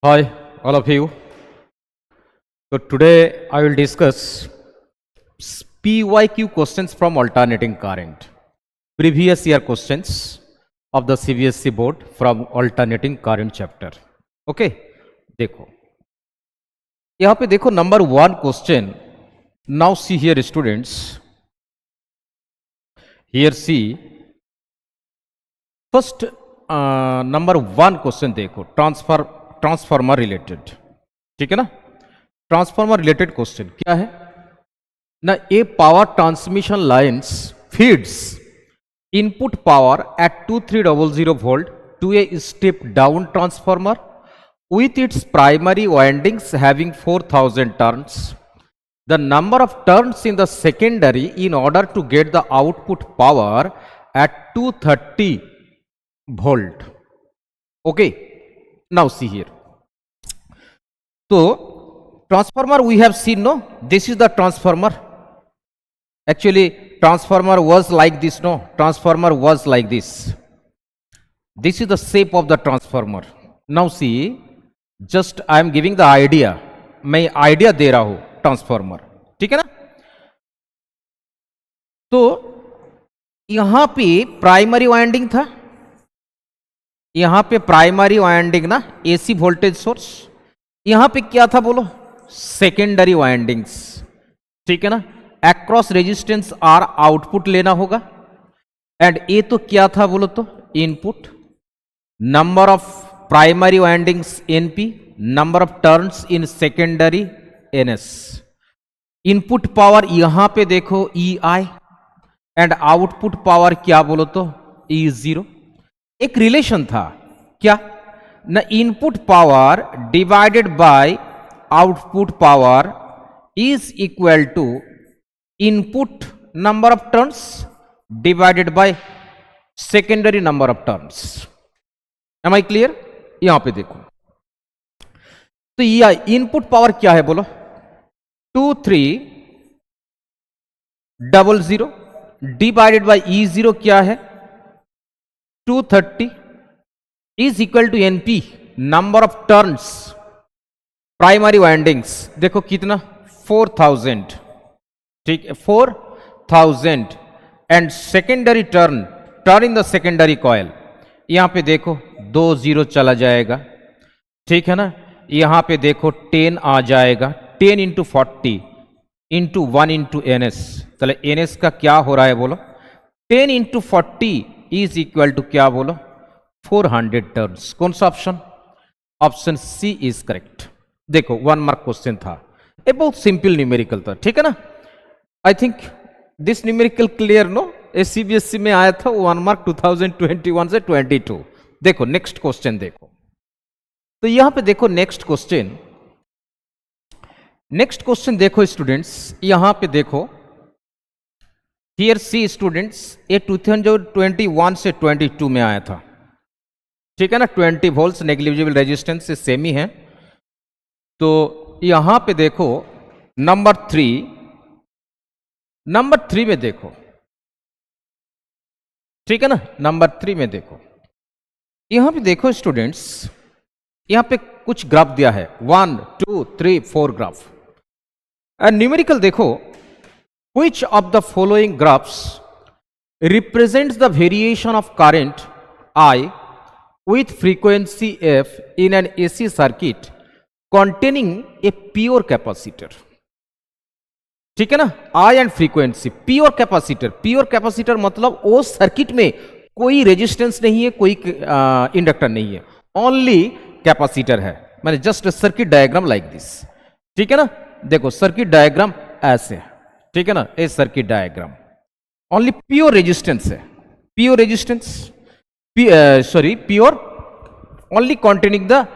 Hi, all of you. So today I will discuss PYQ questions from alternating current. Previous year questions of the CBSE board from alternating current chapter. Okay, देखो यहाँ पे देखो number 1 question. Now see here students. Here see first number 1 question देखो transformer related. ठीक है ना. Transformer related question क्या है ना. A power transmission lines feeds input power at 2300 volt to a step down transformer with its primary windings having 4000 turns. The number of turns in the secondary in order to get the output power at 230 volt. Okay, now see here. So transformer we have seen, no, this is the transformer. Actually transformer was like this, no, transformer was like this. This is the shape of the transformer. Now see, just I am giving the idea, मैं idea दे रहा हूं transformer. ठीक है ना. तो यहां पे primary winding था, यहां पे प्राइमरी वाइंडिंग ना एसी वोल्टेज सोर्स, यहां पे क्या था बोलो, सेकेंडरी वाइंडिंग्स. ठीक है ना. अक्रॉस रेजिस्टेंस आर आउटपुट लेना होगा. एंड ये तो क्या था बोलो तो input. Number of primary windings NP, number of turns in secondary NS. Input power यहां पे देखो ई आई एंड आउटपुट पावर क्या बोलो तो ई जीरो. एक रिलेशन था क्या ना, input power divided by output power is equal to input number of turns divided by secondary number of turns. Am I clear. यहां पे देखो तो ये इनपुट पावर क्या है बोलो, 2300 डिवाइडेड बाय ई जीरो क्या है 230 is equal to NP number of turns primary windings. देखो कितना 4000. ठीक है, 4000 and secondary turn in the secondary coil. यहां पे देखो 2 0 चला जाएगा. ठीक है ना. यहां पे देखो 10 आ जाएगा. 10 इंटू 40 इंटू 1 इंटू एनएस. चले एनएस का क्या हो रहा है बोलो, 10 इंटू 40 इज इक्वल टू क्या बोलो 400 टर्न्स. कौन सा option, option C is correct. देखो 1 मार्क क्वेश्चन था, ये बहुत सिंपल न्यूमेरिकल था. ठीक है ना. I think this numerical clear, no. ये सीबीएसई में आया था 1 मार्क 2021 से 22. देखो नेक्स्ट क्वेश्चन देखो. तो यहां पे देखो नेक्स्ट क्वेश्चन देखो स्टूडेंट्स. यहां पे देखो हियर सी स्टूडेंट्स, ये 2021 से 22 में आया था. ठीक है ना. 20 वोल्ट्स नेग्लिजिबल रेजिस्टेंस से सेम ही है. तो यहां पे देखो नंबर 3 में देखो. ठीक है ना. नंबर 3 में देखो, यहां पे देखो स्टूडेंट्स, यहां पे कुछ ग्राफ दिया है 1 2 3 4 ग्राफ. न्यूमेरिकल देखो, which of the following graphs represents the variation of current I with frequency f in an AC circuit containing a pure capacitor. ठीक है ना. I and frequency, pure capacitor मतलब वो सर्किट में कोई रेजिस्टेंस नहीं है, कोई इंडक्टर नहीं है, ओनली कैपेसिटर है. मैंने just circuit diagram like this. ठीक है ना. देखो सर्किट डायग्राम ऐसे है. ठीक है ना. A circuit diagram only pure resistance है, pure only containing the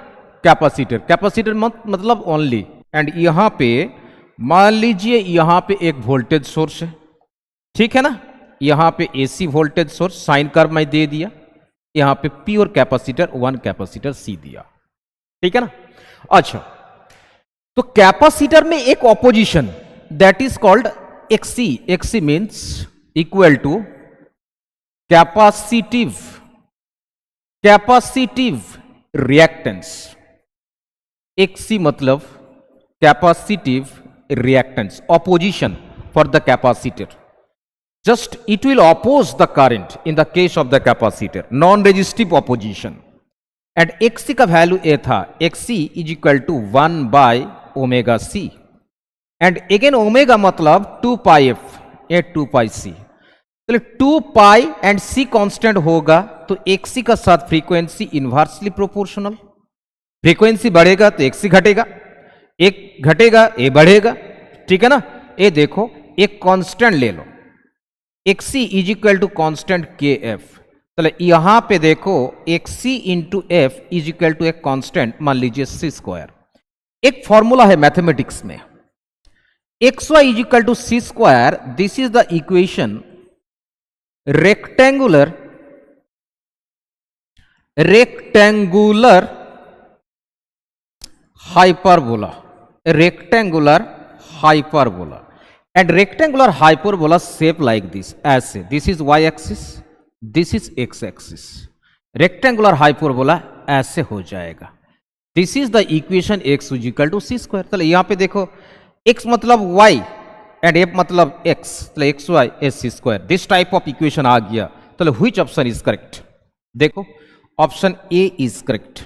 capacitor मतलब ओनली. एंड यहां पे मान लीजिए यहां पे एक वोल्टेज सोर्स है. ठीक है ना. यहां पे AC voltage source sine curve में दे दिया. यहां पे प्योर कैपेसिटर 1 कैपेसिटर सी दिया. ठीक है ना. अच्छा, तो कैपेसिटर में एक opposition that is called XC. XC means equal to capacitive capacitive reactance, XC मतलब capacitive reactance, opposition for the capacitor. Just it will oppose the current in the case of the capacitor, non-resistive opposition. And XC का value ए था, XC is equal to 1 by omega C, and again omega मतलब 2 pi F A 2 पाई सी। चलिए 2 पाई and C constant होगा तो XC का साथ frequency inversely proportional, frequency बढ़ेगा तो XC घटेगा, एक घटेगा ए बढ़ेगा, ठीक है ना। ए देखो एक कांस्टेंट ले लो, XC is equal to constant के एफ। चलो यहां पे देखो XC into F is equal to एक कांस्टेंट मान लीजिए सी स्क्वायर। एक फॉर्मूला है मैथमेटिक्स में, XY is equal to C square. This is the equation rectangular hyperbola, rectangular hyperbola, and rectangular hyperbola shape like this, ऐसे, this is y axis, this is x axis, rectangular hyperbola ऐसे हो जाएगा। this is the equation x is equal to c square। चलो यहां पे देखो x मतलब y and f मतलब x, चलो x y s c square, this type of equation आ गया। चलो which option is correct? देखो ऑप्शन ए इज करेक्ट।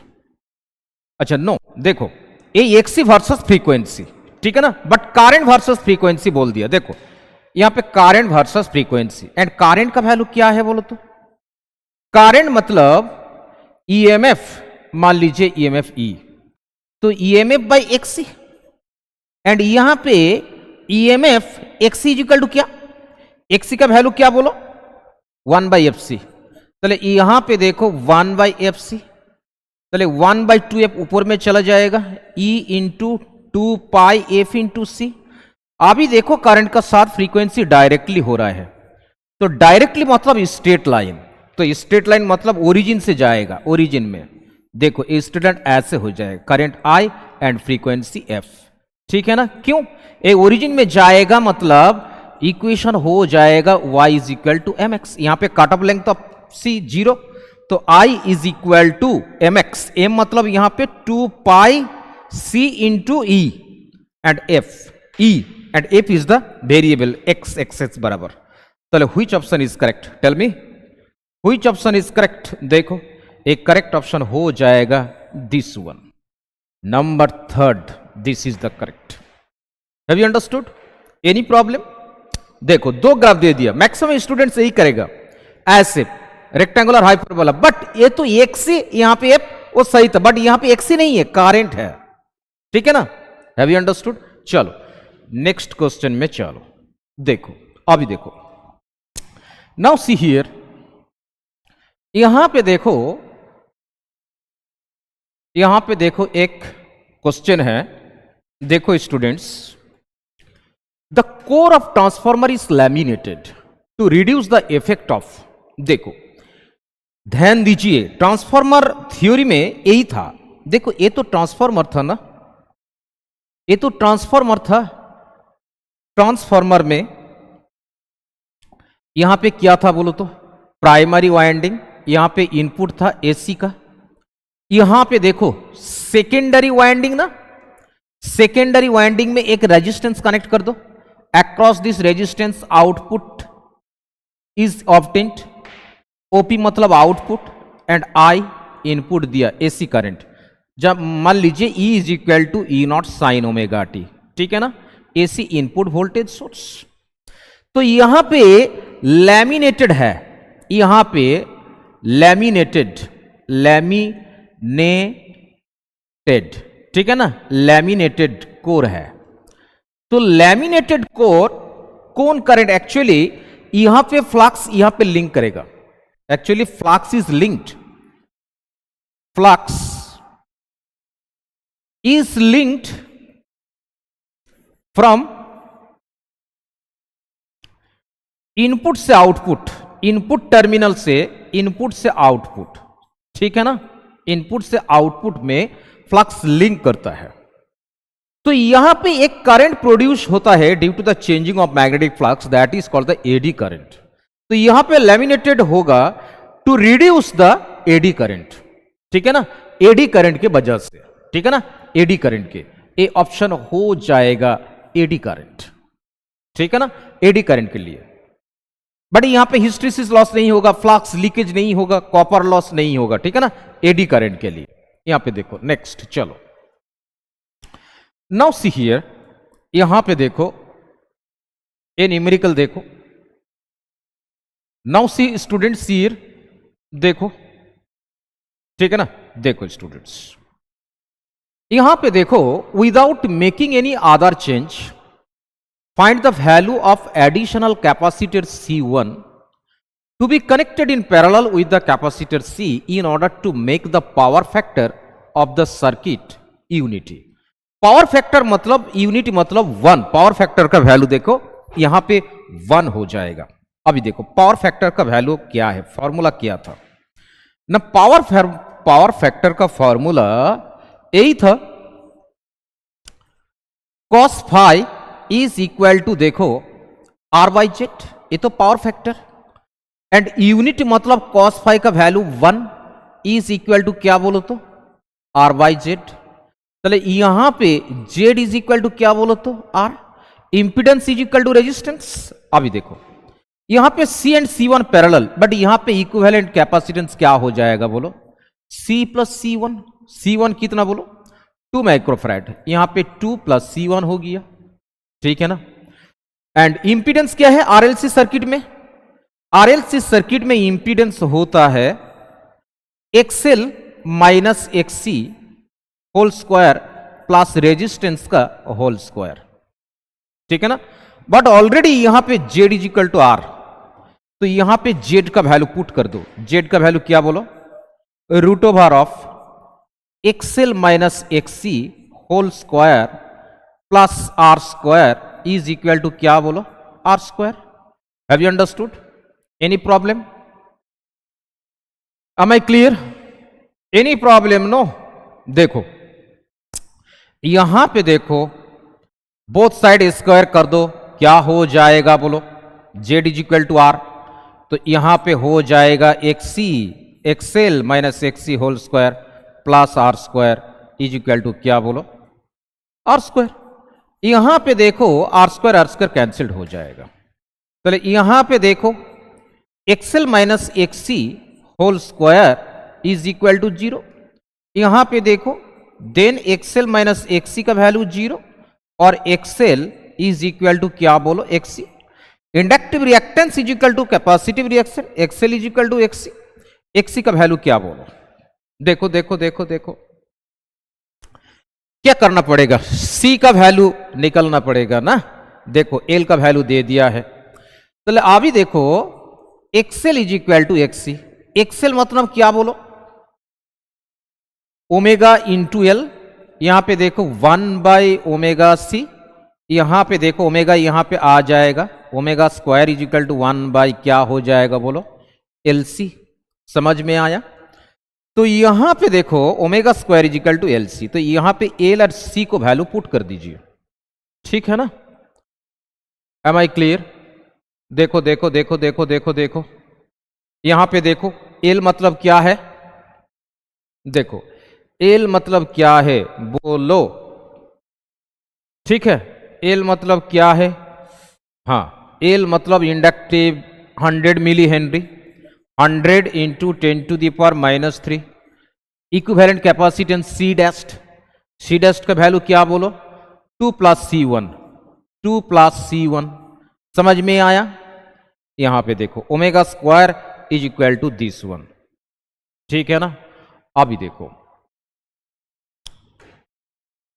अच्छा नो, देखो ए XC वर्सेस फ्रीक्वेंसी, ठीक है ना, बट करंट वर्सेस फ्रीक्वेंसी बोल दिया। देखो यहां पे current versus frequency, and current का वैल्यू क्या है बोलो तो, करंट मतलब EMF, मान लीजिए EMF E, तो EMF बाई XC, एंड यहां पे EMF XC is equal to क्या, XC का वैल्यू क्या बोलो 1 बाई FC। चले यहां पे देखो 1 बाई FC, चले 1 बाई 2f ऊपर में चला जाएगा, E into 2 pi F into सी। अभी देखो करंट का साथ फ्रीक्वेंसी डायरेक्टली हो रहा है, तो डायरेक्टली मतलब स्ट्रेट लाइन, तो स्ट्रेट लाइन मतलब ओरिजिन से जाएगा, ओरिजिन में देखो स्टूडेंट ऐसे हो जाएगा, current I and frequency F, ठीक है ना। क्यों ए ओरिजिन में जाएगा मतलब इक्वेशन हो जाएगा y is equal to M X. यहां पे cut off length of C 0, तो I is equal to M X, M मतलब यहां पे 2 pi C into E and F, E and F is the variable x axis बराबर। चलो which option is correct, tell me which option is correct. देखो एक correct option हो जाएगा this one, number 3, this is the correct. Have you understood any problem? देखो दो graph दे दिया, maximum students यही करेगा, ऐसे रेक्टेंगुलर हाइपरबोला, बट ये तो XC यहां पे F वो सही था, बट यहां पे XC नहीं है, करंट है, ठीक है ना। Have you understood? चलो नेक्स्ट क्वेश्चन में चलो, देखो अभी देखो, नाउ सी हियर, यहां पे देखो एक क्वेश्चन है, देखो students, the core of transformer is laminated to reduce the effect of, देखो ध्यान दीजिए ट्रांसफॉर्मर थ्योरी में यही था। देखो ये तो ट्रांसफॉर्मर था ना, ये तो ट्रांसफॉर्मर था, ट्रांसफॉर्मर में यहां पे क्या था बोलो तो, प्राइमरी वाइंडिंग, यहां पे इनपुट था AC का, यहां पे देखो सेकेंडरी वाइंडिंग ना, सेकेंडरी वाइंडिंग में एक रेजिस्टेंस कनेक्ट कर दो, across this resistance output is obtained, OP मतलब आउटपुट एंड I इनपुट दिया AC करंट, जब मान लीजिए E is equal to E0 sine omega T, ठीक है ना, AC इनपुट वोल्टेज सोर्स। तो यहां पे लैमिनेटेड है, यहां पे लैमिनेटेड, ठीक है ना, लैमिनेटेड कोर है। तो लैमिनेटेड कोर कौन करंट, एक्चुअली यहां पे फ्लक्स यहां पे लिंक करेगा, actually flux is linked, flux is linked from input से आउटपुट, इनपुट टर्मिनल से इनपुट से आउटपुट, ठीक है ना, इनपुट से आउटपुट में फ्लक्स लिंक करता है। तो यहां पे एक करंट प्रोड्यूस होता है due to the changing of magnetic flux, that is called the eddy current. तो यहां पे लैमिनेटेड होगा to reduce the eddy current, ठीक है ना, एडी करंट के वजह से, ठीक है ना, एडी करंट के, ए ऑप्शन हो जाएगा एडी करंट, ठीक है ना, एडी करंट के लिए। बट यहां पे हिस्ट्रीसिस लॉस नहीं होगा, फ्लक्स लीकेज नहीं होगा, कॉपर लॉस नहीं होगा, ठीक है ना, एडी करंट के लिए। यहां पे देखो नेक्स्ट, चलो नाउ सी हियर, यहां पे देखो ए न्यूमेरिकल देखो, नाउ सी स्टूडेंट्स हियर, देखो ठीक है ना, देखो स्टूडेंट्स यहां पे देखो, without making any other change find the value of additional capacitor C1 to be connected in parallel with the capacitor C in order to make the power factor of the circuit unity। Power factor मतलब unity मतलब 1, power factor का value देखो यहां पे 1 हो जाएगा। अभी देखो पावर फैक्टर का वैल्यू क्या है, फॉर्मूला क्या था ना, पावर फैक्टर का फॉर्मूला यही था, cos phi is equal to देखो R/Z, ये तो पावर फैक्टर, एंड यूनिट मतलब cos फाई का वैल्यू 1 इज इक्वल टू क्या बोलो तो R/Z। चले यहां पे Z इज इक्वल टू क्या बोलो तो R, impedance is equal to resistance. अभी देखो यहां पे C and C1 parallel, but यहां पे इक्विवेलेंट कैपेसिटेंस क्या हो जाएगा बोलो, C प्लस C1, C1 कितना बोलो 2 माइक्रोफैराड, यहां पे 2 प्लस C1 हो गया, ठीक है ना। एंड इंपीडेंस क्या है आरएलसी सर्किट में, आरएलसी सर्किट में इंपीडेंस होता है XL minus XC whole square plus resistance का होल स्क्वायर, ठीक है ना। बट ऑलरेडी यहां पे Z is equal to R, तो यहां पे Z का वैल्यू पुट कर दो, Z का वैल्यू क्या बोलो, root over of XL minus XC whole square plus R square is equal to क्या बोलो R square. Have you understood, any problem, am I clear, any problem no. देखो यहां पे देखो बोथ साइड स्क्वायर कर दो, क्या हो जाएगा बोलो, Z is equal to R, तो यहां पे हो जाएगा XL minus XC whole square plus R square is equal to क्या बोलो R स्क्वायर। यहां पे देखो R स्क्वायर कैंसिल्ड हो जाएगा, तो यहां पे देखो XL minus XC whole square is equal to 0, यहां पे देखो देन XL माइनस XC का वैल्यू 0 और XL इज इक्वल टू क्या बोलो XC। Inductive reactance is equal to capacitive reaction, XL is equal to XC, XC का value क्या बोलो, देखो देखो देखो देखो क्या करना पड़ेगा, C का वैल्यू निकलना पड़ेगा ना। देखो L का वैल्यू दे दिया है, तो अभी देखो XL is equal to XC, XL मतलब क्या बोलो ओमेगा इंटू L, यहां पे देखो 1 बाई ओमेगा C, यहां पे देखो ओमेगा यहां पे आ जाएगा, omega square is equal to 1 by क्या हो जाएगा बोलो LC। समझ में आया, तो यहां पे देखो omega square is equal to LC, तो यहां पे L और C को वैल्यू पुट कर दीजिए, ठीक है ना। एम आई क्लियर, देखो देखो देखो देखो देखो देखो यहां पे देखो L मतलब क्या है, देखो L मतलब क्या है बोलो, ठीक है, L मतलब क्या है, हाँ L मतलब inductive 100 millihenry, 100 into 10 to the power minus 3, equivalent capacitance C डैस्ट का वैल्यू क्या बोलो 2 प्लस C1, समझ में आया। यहां पे देखो omega square is equal to this one, ठीक है ना। अभी देखो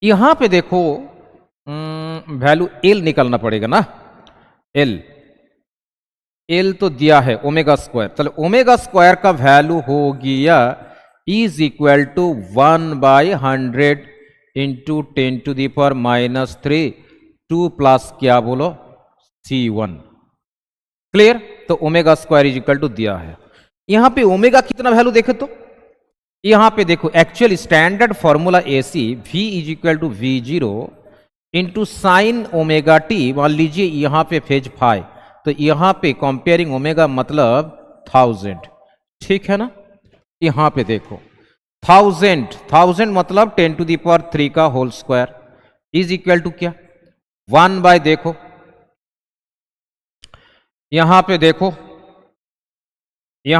यहां पे देखो वैल्यू L निकलना पड़ेगा ना, L तो दिया है ओमेगा स्क्वायर, चलो ओमेगा स्क्वायर का वैल्यू हो गया is equal to 1 by 100 into 10 to the power minus 3 2 plus क्या बोलो C1, क्लियर। तो omega square is equal to दिया है, यहां पे ओमेगा कितना वैल्यू देखे तो यहां पे देखो actual standard formula AC V is equal to V0 into sine omega t, मान लीजिए यहां पे फेज फाई, तो यहां पे कंपेयरिंग ओमेगा मतलब 1000, ठीक है ना। यहां पे देखो 1000 मतलब 10⁻³ का whole square is equal to क्या 1 देखो यहां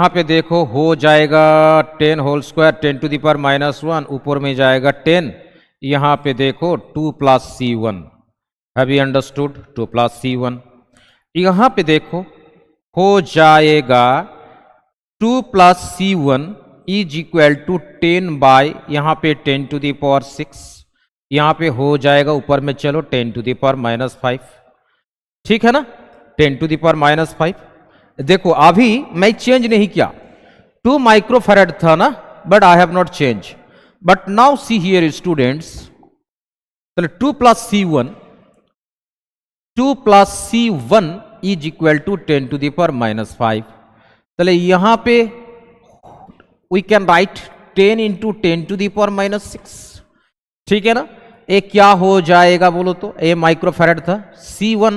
पे देखो हो जाएगा 10 होल स्क्वायर 10⁻⁻1 ऊपर में जाएगा 10 यहां पे देखो 2 + C1 have you understood 2 + C1 यहां पे देखो हो जाएगा 2 + C1 इज इक्वल टू 10 यहां पे 10⁻⁶ यहां पे हो जाएगा ऊपर में चलो 10⁻⁻5 ठीक है ना 10⁻⁻5 देखो अभी मैं चेंज नहीं किया 2 माइक्रोफैराड था ना but I have not change but now see here students 2 + C1 is equal to 10⁻⁻5 चले यहां पे वी कैन राइट 10 × 10⁻⁻6 ठीक है ना ये क्या हो जाएगा बोलो तो ये माइक्रोफैराड था C1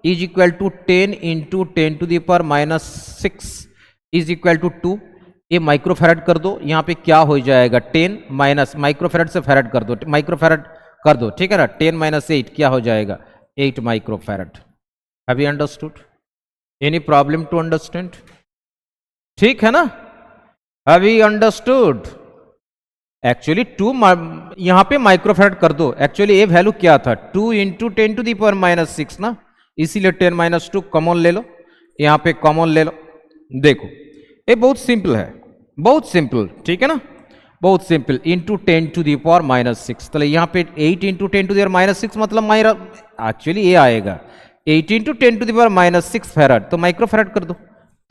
is equal to 10 × 10⁻⁻6 is equal to 2 ये माइक्रोफैराड कर दो यहां पे क्या हो जाएगा 10 माइनस माइक्रोफैराड से फैराड कर दो माइक्रोफैराड कर दो ठीक है ना 10 - 8 क्या हो जाएगा 8 microfarad have you understood any problem to understand ठीक है ना हैव यू अंडरस्टूड एक्चुअली 2 यहां पे माइक्रोफैराड कर दो एक्चुअली ये वैल्यू क्या था 2 × 10⁻⁻6 ना इसीलिए 10 - 2 कॉमन ले लो यहां पे कॉमन ले लो देखो ये बहुत सिंपल है बहुत सिंपल ठीक है ना बहुत सिंपल इंटू 10⁻⁻6 तो यहां पे 8 × 10⁻⁻6 मतलब एक्चुअली ये आएगा 8 × 10⁻⁻6 फैराड तो माइक्रोफैराड कर दो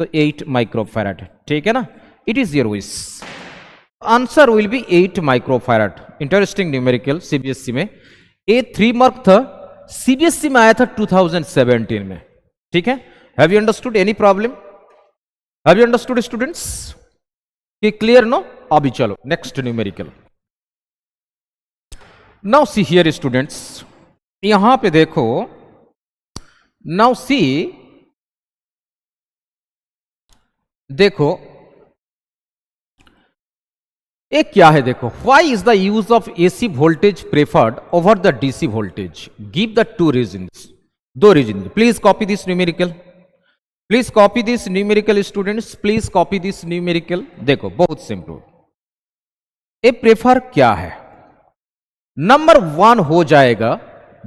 तो 8 माइक्रोफैराड ठीक है ना it is your wish answer will be 8 microfarad interesting numerical CBSE में ये 3 मार्क था सीबीएसई में आया था 2017 में ठीक है have you understood any problem have you understood students कि क्लियर नो अभी चलो next numerical now see here students यहां पे देखो नाउ सी देखो एक क्या है देखो why is the use of AC voltage preferred over the DC voltage give the 2 reasons 2 reason please copy this numerical please copy this numerical students please copy this numerical देखो बहुत सिंपल ये prefer क्या है number 1 हो जाएगा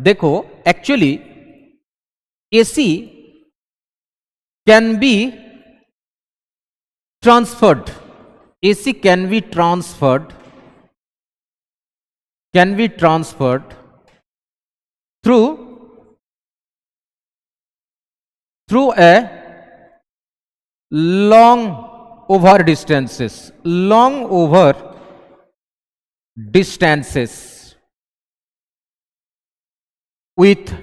देखो actually AC can be transferred AC can be transferred through a long over distances with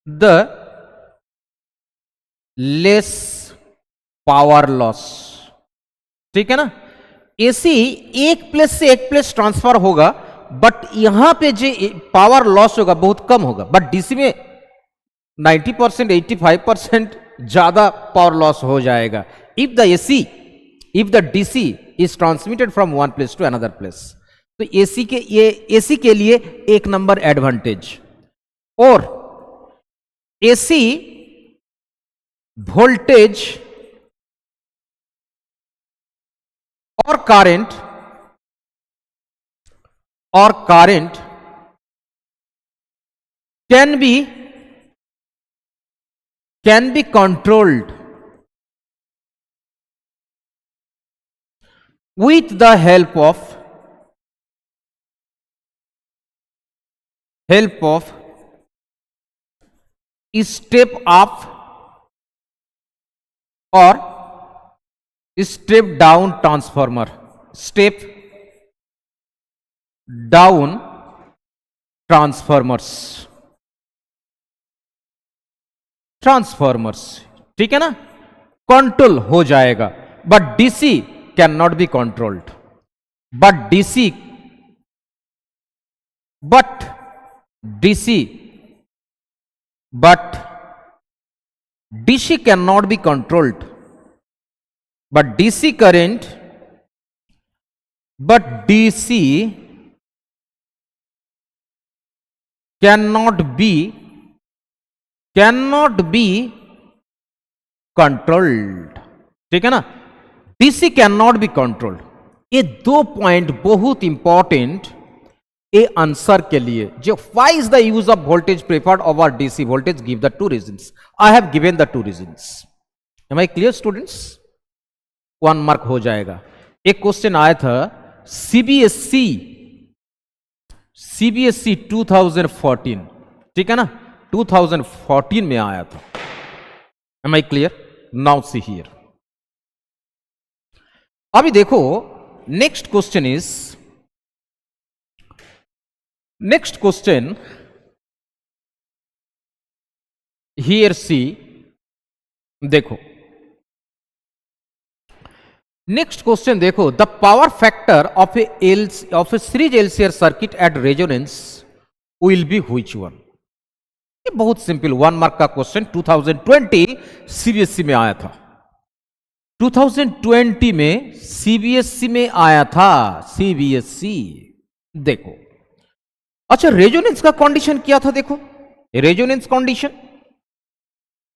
the less power loss ठीक है ना एसी एक प्लेस से एक प्लेस ट्रांसफर होगा बट यहां पे जो पावर लॉस होगा बहुत कम होगा बट डीसी में 90% 85% ज्यादा पावर लॉस हो जाएगा if the DC is transmitted from one place to another place तो एसी के लिए एक नंबर एडवांटेज और एसी वोल्टेज और current can be controlled with the help of step up or step down transformer step down transformers ठीक है ना control हो जाएगा but DC can not be controlled but DC can not be controlled but DC current, but DC cannot be controlled. ठीक है ना, DC can not be controlled. ये दो पॉइंट बहुत इंपॉर्टेंट ए आंसर के लिए। जो why is the use of voltage preferred over DC voltage, give the two reasons. I have given the two reasons. Am I clear students? 1 mark हो जाएगा। एक question आया था सीबीएसई 2014, ठीक है ना, 2014 में आया था। Am I clear? Now see here. अभी देखो नेक्स्ट क्वेश्चन हियर सी। देखो नेक्स्ट क्वेश्चन देखो, the power factor of a series LCR circuit at resonance will be which one? ये बहुत सिंपल 1 मार्क का क्वेश्चन 2020 सीबीएसई में आया था। 2020 में सीबीएसई में आया था, सीबीएसई। देखो अच्छा, रेजोनेंस का कंडीशन क्या था? देखो रेजोनेंस कंडीशन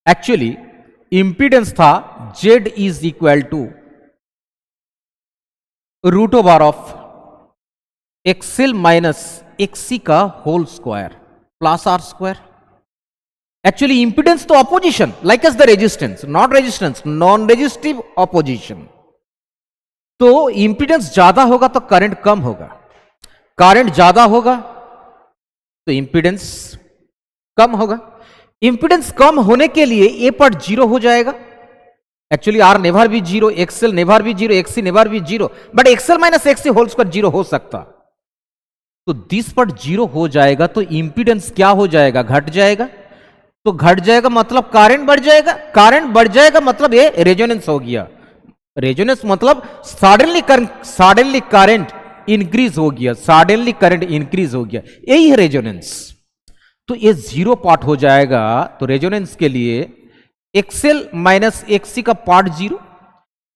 एक्चुअली इंपीडेंस था Z is equal to root over of XL minus XC का whole square plus R square. Actually impedance तो opposition like as the resistance, not resistance, non resistive opposition. तो impedance ज्यादा होगा तो current कम होगा, current ज्यादा होगा तो इंपीडेंस कम होगा। इंपीडेंस कम होने के लिए ए पर 0 हो जाएगा। एक्चुअली आर नेवर भी 0, एक्सएल नेवर भी 0, एक्सी नेवर भी 0, but XL minus XC whole square 0 हो सकता। तो दिस पर 0 हो जाएगा तो इंपीडेंस क्या हो जाएगा? घट जाएगा। तो घट जाएगा मतलब करंट बढ़ जाएगा, करंट बढ़ जाएगा मतलब ये रेजोनेंस हो गया। रेजोनेंस मतलब सडनली करंट इंक्रीज हो गया, सडनली करंट इंक्रीज हो गया, यही है रेजोनेंस। तो ये 0 पार्ट हो जाएगा। तो रेजोनेंस के लिए एक्सएल माइनस एक्सी का पार्ट 0,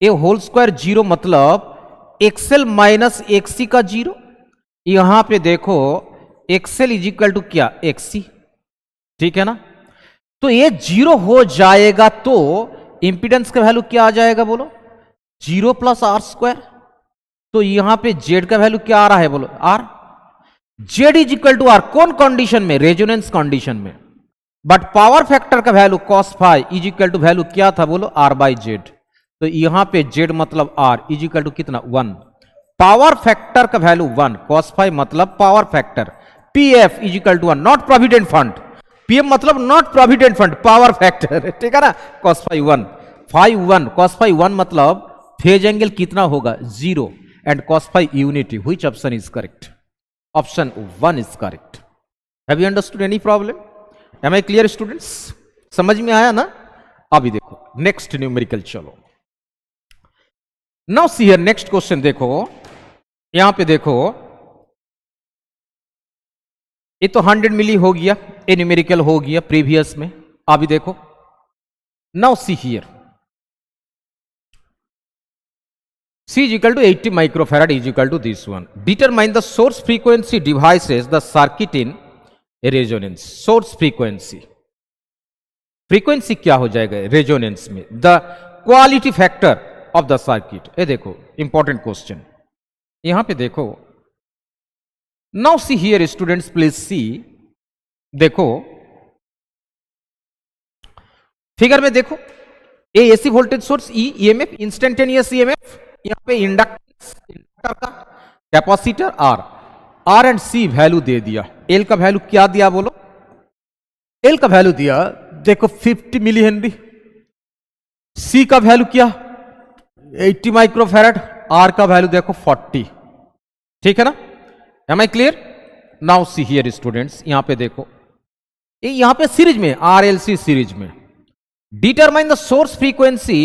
ए होल स्क्वायर 0 मतलब एक्सएल माइनस एक्सी का 0। यहां पे देखो एक्सएल इज इक्वल टू क्या? एक्सी। ठीक है ना, तो ये 0 हो जाएगा तो इंपीडेंस का वैल्यू क्या आ जाएगा? बोलो 0 प्लस आर स्क्वायर। तो यहां पे जेड का वैल्यू क्या आ रहा है? बोलो R. Z is equal to R कौन कंडीशन में? रेजोनेंस कंडीशन में। बट पावर फैक्टर का value cos phi is equal to value क्या था? बोलो आर बाई जेड। तो यहां पे जेड मतलब आर इज इक्वल टू कितना? 1। पावर फैक्टर का वैल्यू 1, कॉस फाई मतलब power factor. PF is equal to 1, not provident fund. PM मतलब not provident fund, power factor. ठीक है ना, cos phi 1, phi 1, cos phi 1 मतलब फेज एंगल कितना होगा? 0 and cos phi unity. Which option is correct? Option 1 is correct. Have you understood any problem? Am I clear students? समझ में आया ना? अभी देखो नेक्स्ट न्यूमेरिकल चलो। Now see here next question. देखो यहां पे देखो ये तो 100 मिली हो गया, ये न्यूमेरिकल हो गया प्रीवियस में। अभी देखो now see here C is equal to 80 microfarad is equal to this one. Determine the source frequency devices the circuit in resonance. Source frequency, frequency क्या हो जाएगा रेजोनेंस में? The quality factor of the circuit. ये देखो important question यहां पे देखो। Now see here students, please see. देखो फिगर में देखो, a AC voltage source, E EMF, instantaneous EMF, यहां पे इंडक्टर का capacitor R and C value दे दिया। एल का वैल्यू क्या दिया? बोलो एल का वैल्यू दिया देखो 50 मिली हेनरी। सी का वैल्यू क्या? 80 माइक्रोफैराड। आर का वैल्यू देखो 40। ठीक है ना? Am I clear? Now see here students, यहां पे देखो यहां पे सीरीज में आरएलसी सीरीज में। Determine the source frequency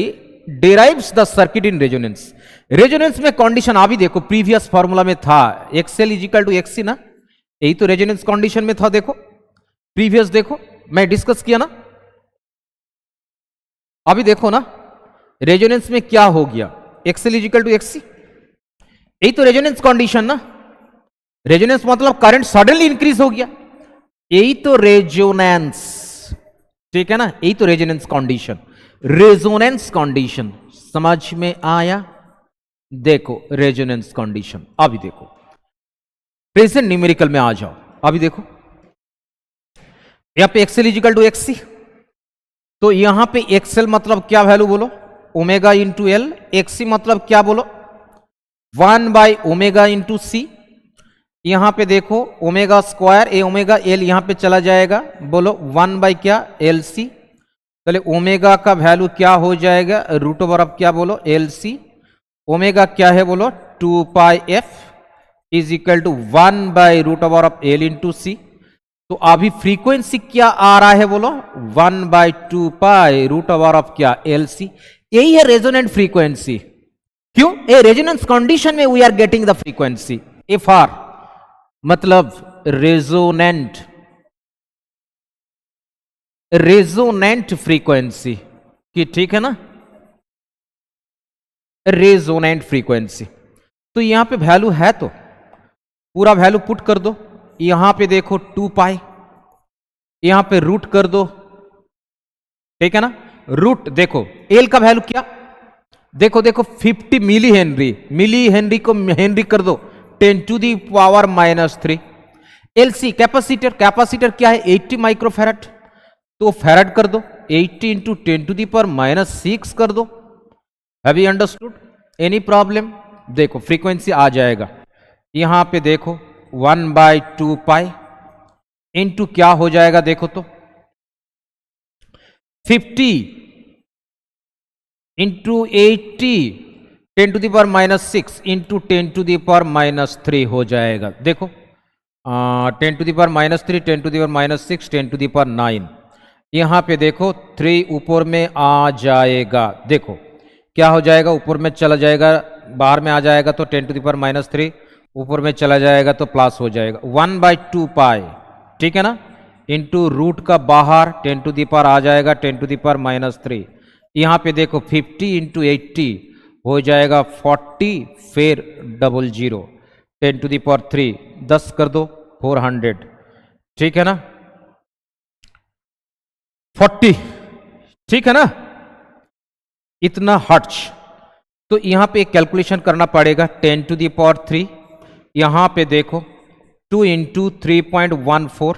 derives the circuit in resonance. Resonance में कंडीशन अभी देखो प्रीवियस फॉर्मूला में था XL is equal to XC ना, यही तो रेजोनेंस कंडीशन में था। देखो प्रीवियस देखो मैं डिस्कस किया ना, अभी देखो ना रेजोनेंस में क्या हो गया, एक्सएल इजिकल टू एक्ससी, यही तो रेजोनेंस कंडीशन ना। रेजोनेंस मतलब करंट सडनली इंक्रीज हो गया, यही तो रेजोनेंस, ठीक है ना, यही तो रेजोनेंस कंडीशन, रेजोनेंस कंडीशन। समझ में आया? देखो रेजोनेंस कंडीशन। अभी देखो प्रेजेंट न्यूमेरिकल में आ जाओ। अभी देखो यहां पे एक्सएल इजिकल टू एक्ससी, तो यहां पे एक्सएल मतलब क्या वैल्यू बोलो, ओमेगा इंटू एल। एक्ससी मतलब क्या बोलो, 1/ओमेगा इंटू सी। यहां पे देखो ओमेगा स्क्वायर, ए ओमेगा एल यहां पे चला जाएगा, बोलो 1 क्या, एल सी। चले ओमेगा का वैल्यू क्या हो जाएगा, रूट ओवर ऑफ क्या बोलो, एल सी। ओमेगा क्या है बोलो, 2πf इज इक्वल टू 1/रूट over of L into C. तो अभी फ्रीक्वेंसी क्या आ रहा है बोलो, 1/2π√ओवर ऑफ क्या, एल सी। यही है रेजोनेंट फ्रीक्वेंसी। क्यों, ए रेजोनेंस कंडीशन में we are getting the frequency F R, मतलब रेजोनेंट, रेजोनेंट फ्रीक्वेंसी की, ठीक है ना, रेजोनेंट फ्रीक्वेंसी। तो यहां पे वैल्यू है तो पूरा वैल्यू पुट कर दो। यहां पे देखो 2π, यहां पे रूट कर दो, ठीक है ना। रूट देखो एल का वैल्यू क्या, देखो देखो 50 मिली हेनरी, मिली हेनरी को हेनरी कर दो 10⁻³ एलसी कैपेसिटर, कैपेसिटर क्या है 80 माइक्रोफैरड, तो फैरड कर दो 80 × 10⁻6 कर दो। Have you understood, any problem? देखो फ्रीक्वेंसी आ जाएगा, यहां पे देखो 1/2π इंटू क्या हो जाएगा, देखो तो 50 इंटू 80 10⁻6 इंटू 10⁻³ हो जाएगा। देखो 10⁻³ 10⁻6 10⁻9, यहां पे देखो 3 ऊपर में आ जाएगा। देखो क्या हो जाएगा, ऊपर में चला जाएगा, बाहर में आ जाएगा तो 10⁻3, ऊपर में चला जाएगा तो प्लस हो जाएगा 1/2π, ठीक है ना, इंटू रूट का बाहर 10⁻³ आ जाएगा 10⁻3। यहां पे देखो 50 × 80 हो जाएगा 40, फिर 00 10⁻3 10 कर दो 400, ठीक है ना, 40, ठीक है ना, इतना हर्ट्ज। तो यहां पे एक कैलकुलेशन करना पड़ेगा 10⁻3, यहां पे देखो 2 × 3.14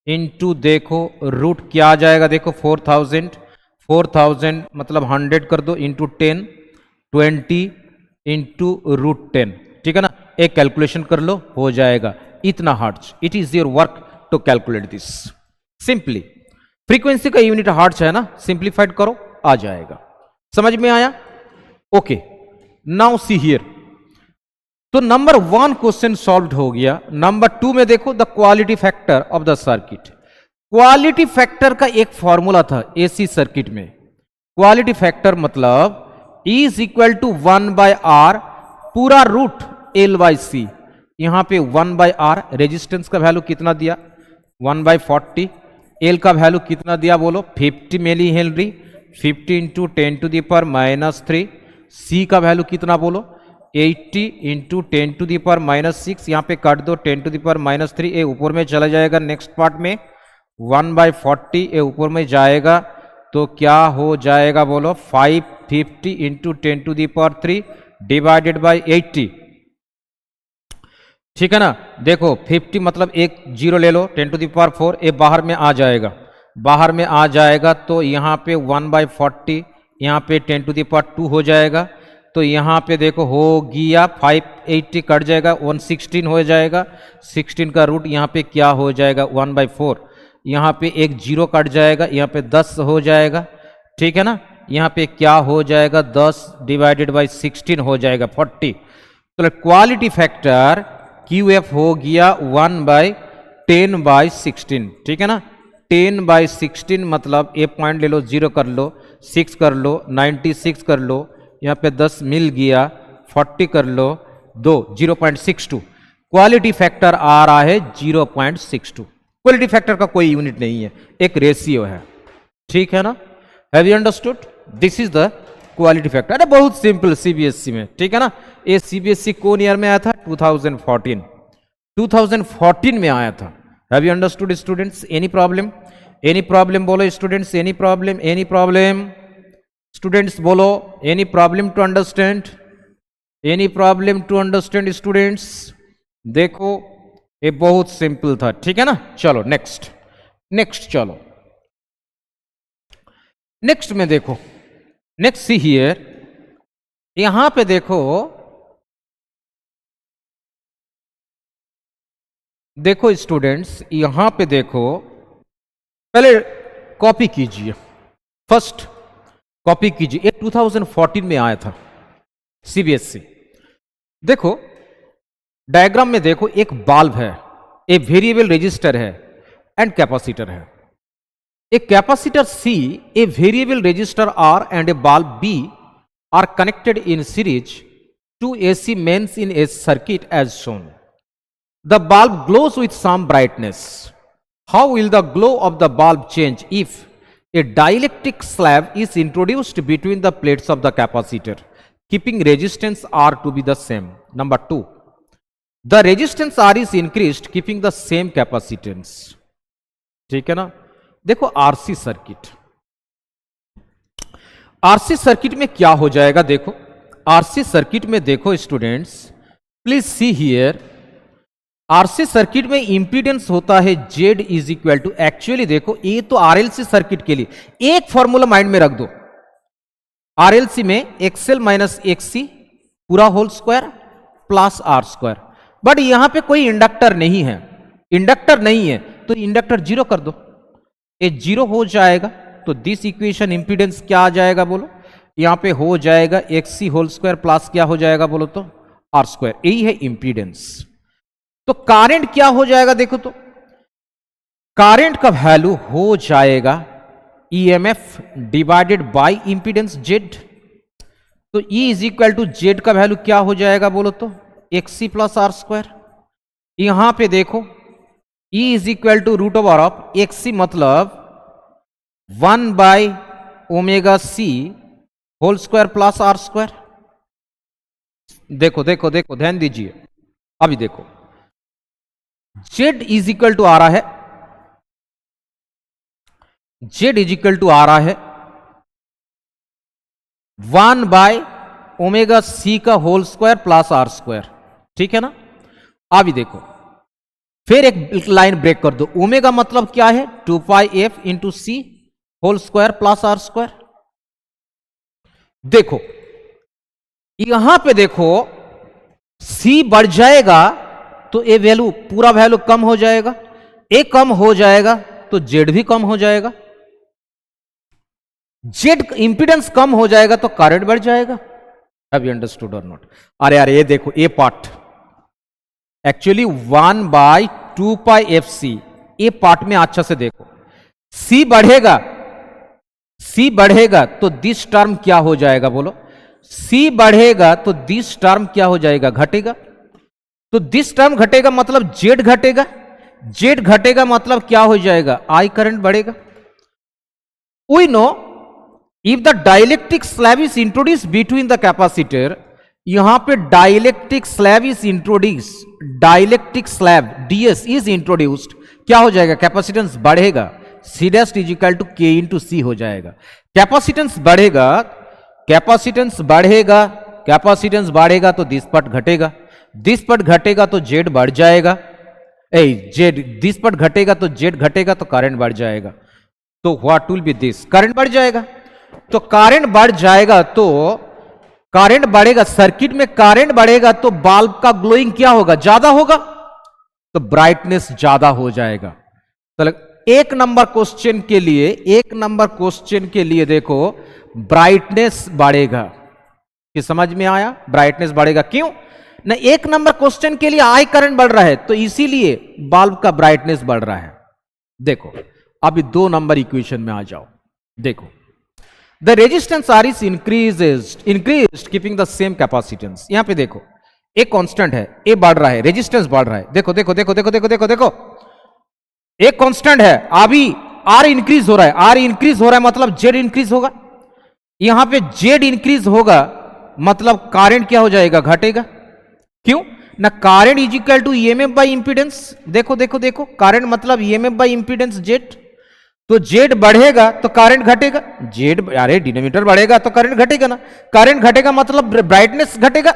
इंटू देखो रूट क्या आ जाएगा, देखो 4000 मतलब 100 कर दो इंटू 10 20 इंटू √10, ठीक है ना। एक कैलकुलेशन कर लो, हो जाएगा इतना hertz. It is your work to calculate this simply. Frequency का यूनिट हर्ट्ज है ना, सिंप्लीफाइड करो आ जाएगा। समझ में आया? Okay, now see here. तो नंबर 1 क्वेश्चन सॉल्व हो गया। नंबर 2 में देखो the quality factor of the circuit. Quality factor का एक फॉर्मूला था एसी सर्किट में। क्वालिटी फैक्टर मतलब इज इक्वल टू 1/R पूरा रूट L/C। यहां पे 1/R रेजिस्टेंस का वैल्यू कितना दिया 1/40, एल का वैल्यू कितना दिया बोलो 50 मिली हेनरी, 50 × 10⁻3। सी का वैल्यू कितना बोलो 80 × 10⁻6, यहाँ पे काट दो 10⁻3, ए ऊपर में चला जाएगा नेक्स्ट पार्ट में 1/40, ए ऊपर में जाएगा तो क्या हो जाएगा बोलो 550 × 10⁻3 डिवाइडेड बाई 80, ठीक है ना। देखो 50 मतलब एक जीरो ले लो 10⁻4, ए बाहर में आ जाएगा, बाहर में आ जाएगा तो यहाँ पे 1/40, यहाँ पे 10⁻2 हो जाएगा। तो यहाँ पे देखो हो गया 580 कट जाएगा 116 हो जाएगा, 16 का रूट यहाँ पे क्या हो जाएगा 1/4, यहाँ पे एक जीरो कट जाएगा, यहाँ पे 10 हो जाएगा, ठीक है ना। यहाँ पे क्या हो जाएगा 10 डिवाइडेड बाई 16 हो जाएगा 40। तो क्वालिटी फैक्टर QF हो गया 1/10/16, ठीक है ना। 10/16 मतलब ए पॉइंट ले लो, 0 कर लो, 6 कर लो, 96 कर लो, यहाँ पे 10 मिल गया, 40 कर लो, 2 0.62। क्वालिटी फैक्टर आ रहा है 0.62। क्वालिटी फैक्टर का कोई यूनिट नहीं है, एक रेशियो है, ठीक है ना। Have you understood? This is the quality factor. अरे बहुत सिंपल, सीबीएसई में, ठीक है ना। ये सीबीएसई कौन ईयर में आया था? 2014 में आया था। Have you understood students? Any problem? Any problem बोलो students, any problem? Any problem students बोलो, any problem to understand? Any problem to understand students? देखो ये बहुत सिंपल था, ठीक है ना। चलो नेक्स्ट, चलो नेक्स्ट में देखो, नेक्स्ट सी हियर, यहां पे देखो, देखो स्टूडेंट्स यहां पे देखो, पहले कॉपी कीजिए, फर्स्ट कॉपी कीजिए। ये 2014 में आया था सीबीएसई। देखो डायग्राम में देखो, एक बाल्ब है, एक वेरिएबल रेजिस्टर है एंड कैपेसिटर है। A capacitor C, a variable resistor R and a bulb B are connected in series to AC mains in a circuit as shown. The bulb glows with some brightness. How will the glow of the bulb change if a dielectric slab is introduced between the plates of the capacitor, keeping resistance R to be the same? Number 2. The resistance R is increased, keeping the same capacitance. ठीक है ना। देखो RC circuit, RC circuit में क्या हो जाएगा? देखो RC circuit में देखो students, please see here, RC circuit में इंपीडेंस होता है Z is equal to, actually देखो ये तो आरएलसी सर्किट के लिए एक फॉर्मूला माइंड में रख दो, आरएलसी में एक्सएल माइनस एक्सी पूरा whole square plus R square. But यहां पे कोई इंडक्टर नहीं है, इंडक्टर नहीं है तो इंडक्टर जीरो कर दो, ये जीरो हो जाएगा। तो दिस इक्वेशन इंपीडेंस क्या आ जाएगा बोलो? यहां पे हो जाएगा एक्सी होल स्क्वायर प्लस क्या हो जाएगा बोलो तो? R square. यही है इंपीडेंस। तो करंट क्या हो जाएगा? देखो तो करंट का वैल्यू हो जाएगा EMF divided by impedance Z. तो E is equal to Z का वैल्यू क्या हो जाएगा बोलो तो? XC plus R square. यहां पे देखो E is equal to root over of XC मतलब 1 by omega C whole square plus R square. देखो देखो देखो ध्यान दीजिए, अभी देखो Z इज इक्वल टू आ रहा है, Z इज इक्वल टू आ रहा है 1 बाय ओमेगा सी का whole square plus R square, ठीक है ना। अभी देखो फिर एक लाइन ब्रेक कर दो, ओमेगा मतलब क्या है? 2 pi F into C whole square plus R square. देखो यहां पे देखो सी बढ़ जाएगा तो ए वैल्यू पूरा वैल्यू कम हो जाएगा, ए कम हो जाएगा तो जेड भी कम हो जाएगा, जेड इंपीडेंस कम हो जाएगा तो करंट बढ़ जाएगा। हैव यू अंडरस्टूड और नॉट? अरे यार ये देखो ए part actually 1 bye 2 pi F सी, ये पार्ट में अच्छा से देखो, सी बढ़ेगा, सी बढ़ेगा तो दिस टर्म क्या हो जाएगा बोलो? सी बढ़ेगा तो दिस टर्म क्या हो जाएगा? घटेगा। तो दिस टर्म घटेगा मतलब जेड घटेगा, जेड घटेगा मतलब क्या हो जाएगा? आई करंट बढ़ेगा। We know if the dielectric slab is introduce between the capacitor, यहां पे dielectric slab is introduce, dielectric slab DS is introduced, क्या हो जाएगा? कैपेसिटेंस बढ़ेगा, C dash is equal to K into C हो जाएगा। Capacitance बढ़ेगा, कैपेसिटेंस बढ़ेगा, कैपेसिटेंस बढ़ेगा तो दिस पार्ट घटेगा, दिस पार्ट घटेगा तो जेड बढ़ जाएगा, जेड दिस पार्ट घटेगा तो जेड घटेगा तो करंट बढ़ जाएगा। तो what will be this? Current बढ़ जाएगा। तो करंट बढ़ जाएगा तो करंट बढ़ेगा, सर्किट में करंट बढ़ेगा तो बल्ब का ग्लोइंग क्या होगा? ज्यादा होगा, तो ब्राइटनेस ज्यादा हो जाएगा। तो एक नंबर क्वेश्चन के लिए, एक नंबर क्वेश्चन के लिए देखो ब्राइटनेस बढ़ेगा, कि समझ में आया? ब्राइटनेस बढ़ेगा क्यों ना? एक नंबर क्वेश्चन के लिए आई करंट बढ़ रहा है तो इसीलिए बल्ब का ब्राइटनेस बढ़ रहा है। देखो अभी 2 नंबर इक्वेशन में आ जाओ, देखो the resistance R is increased keeping the same capacitance. यहां पे देखो एक कांस्टेंट है, ए बढ़ रहा है, रेजिस्टेंस बढ़ रहा है। देखो देखो देखो देखो देखो देखो देखो एक कांस्टेंट है, अभी आर इंक्रीज हो रहा है, आर इंक्रीज हो रहा है मतलब जेड इंक्रीज होगा। यहां पे जेड इंक्रीज होगा मतलब करंट क्या हो जाएगा, घटेगा। क्यों ना, current is equal to EMF by impedance. देखो देखो देखो, करंट मतलब ईएमएफ बाई इंपीडेंस जेड। तो जेड बढ़ेगा तो करंट घटेगा, जेड अरे डिनोमिनेटर बढ़ेगा तो करंट घटेगा ना, करंट घटेगा मतलब ब्राइटनेस घटेगा।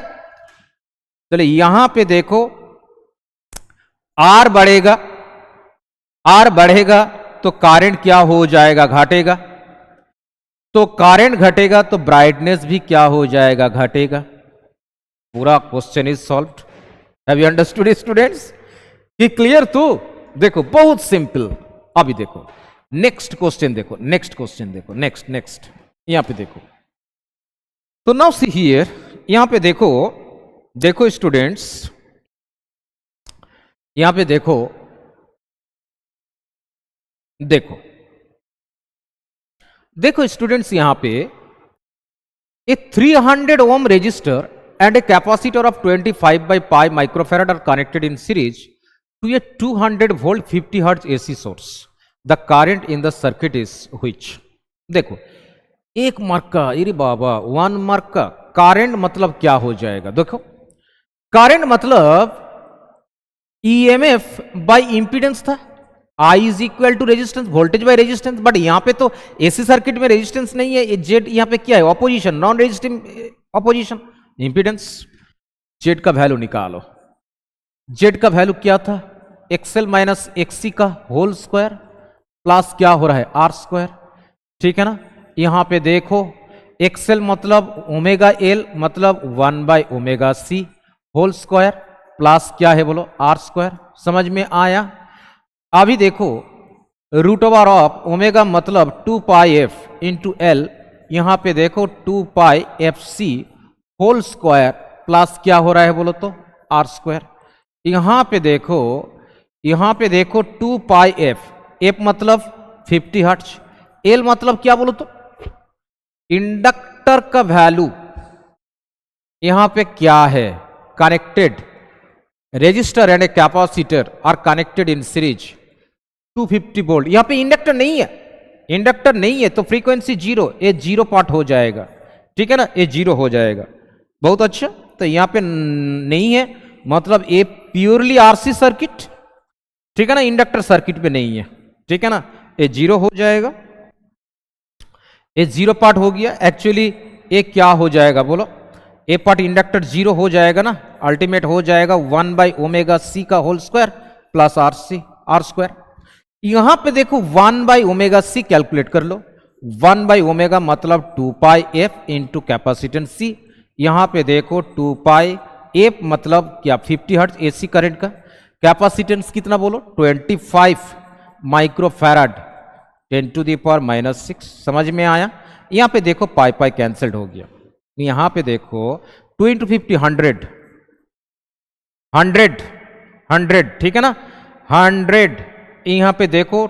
चलिए यहां पे देखो, आर बढ़ेगा, आर बढ़ेगा तो करंट क्या हो जाएगा, घटेगा। तो करंट घटेगा तो ब्राइटनेस भी क्या हो जाएगा, घटेगा। पूरा question is solved. Have you understood students? कि क्लियर? तो देखो बहुत सिंपल। अभी देखो नेक्स्ट क्वेश्चन, देखो नेक्स्ट क्वेश्चन, देखो नेक्स्ट नेक्स्ट यहां पे देखो। तो नाउ सी हियर, यहां पे देखो, देखो स्टूडेंट्स, यहां पे देखो, देखो देखो स्टूडेंट्स, यहां पे ए 300 ohm resistor and a capacitor of 25 by pi microfarad are connected in series to a 200 volt 50 hertz AC source. The current in the circuit is which? देखो एक मार्क का, अरे बाबा 1 मार्क का करंट मतलब क्या हो जाएगा। देखो करंट मतलब ईएमएफ बाय इंपीडेंस था, I is equal to resistance, voltage by resistance. But यहां पे तो एसी सर्किट में रेजिस्टेंस नहीं है, जेड यहां पे क्या है, opposition, non resistive opposition, impedance. Z का वैल्यू निकालो। जेड का वैल्यू क्या था, एक्सएल माइनस एक्सी का होल स्क्वायर प्लस क्या हो रहा है, आर स्क्वायर। ठीक है ना, यहां पे देखो एक्सएल मतलब ओमेगा एल मतलब 1 by omega C whole square plus क्या है बोलो, आर स्क्वायर। समझ में आया? अभी देखो रूट ओवर ऑफ ओमेगा मतलब 2 पाई एफ इंटू एल, यहां पे देखो 2 pi F C whole square plus क्या हो रहा है बोलो तो, आर स्क्वायर। यहां पे देखो, यहां पे देखो 2 पाई एफ, एफ मतलब 50 हर्ट्ज, एल मतलब क्या बोलो तो, इंडक्टर का वैल्यू यहां पे क्या है, connected resistor and a capacitor are connected in series 250 volt. यहां पे इंडक्टर नहीं है, इंडक्टर नहीं है तो फ्रीक्वेंसी जीरो, ये जीरो पार्ट हो जाएगा। ठीक है ना, ये जीरो हो जाएगा। बहुत अच्छा, तो यहां पे नहीं है मतलब ये प्योरली आरसी सर्किट। ठीक है ना, इंडक्टर सर्किट पे नहीं है। ठीक है ना, ये जीरो हो जाएगा, ये जीरो पार्ट हो गया। एक्चुअली ये क्या हो जाएगा बोलो, ए पार्ट इंडक्टर जीरो हो जाएगा ना, अल्टीमेट हो जाएगा 1 बाई ओमेगा सी का whole square plus R C, R square. यहां पे देखो 1 बाई ओमेगा सी कैलकुलेट कर लो, 1 बाई ओमेगा मतलब 2 pi F into capacitance C. यहां पे देखो 2 पाई एफ मतलब क्या, 50 हर्ट्ज एसी करंट का। कैपेसिटेंस कितना बोलो, 25 microfarad 10 to the power minus 6। समझ में आया? यहां पे देखो पाई पाई कैंसल्ड हो गया। यहां पे देखो 2 इंटू 50 100, 100 100, ठीक है ना, 100। यहां पे देखो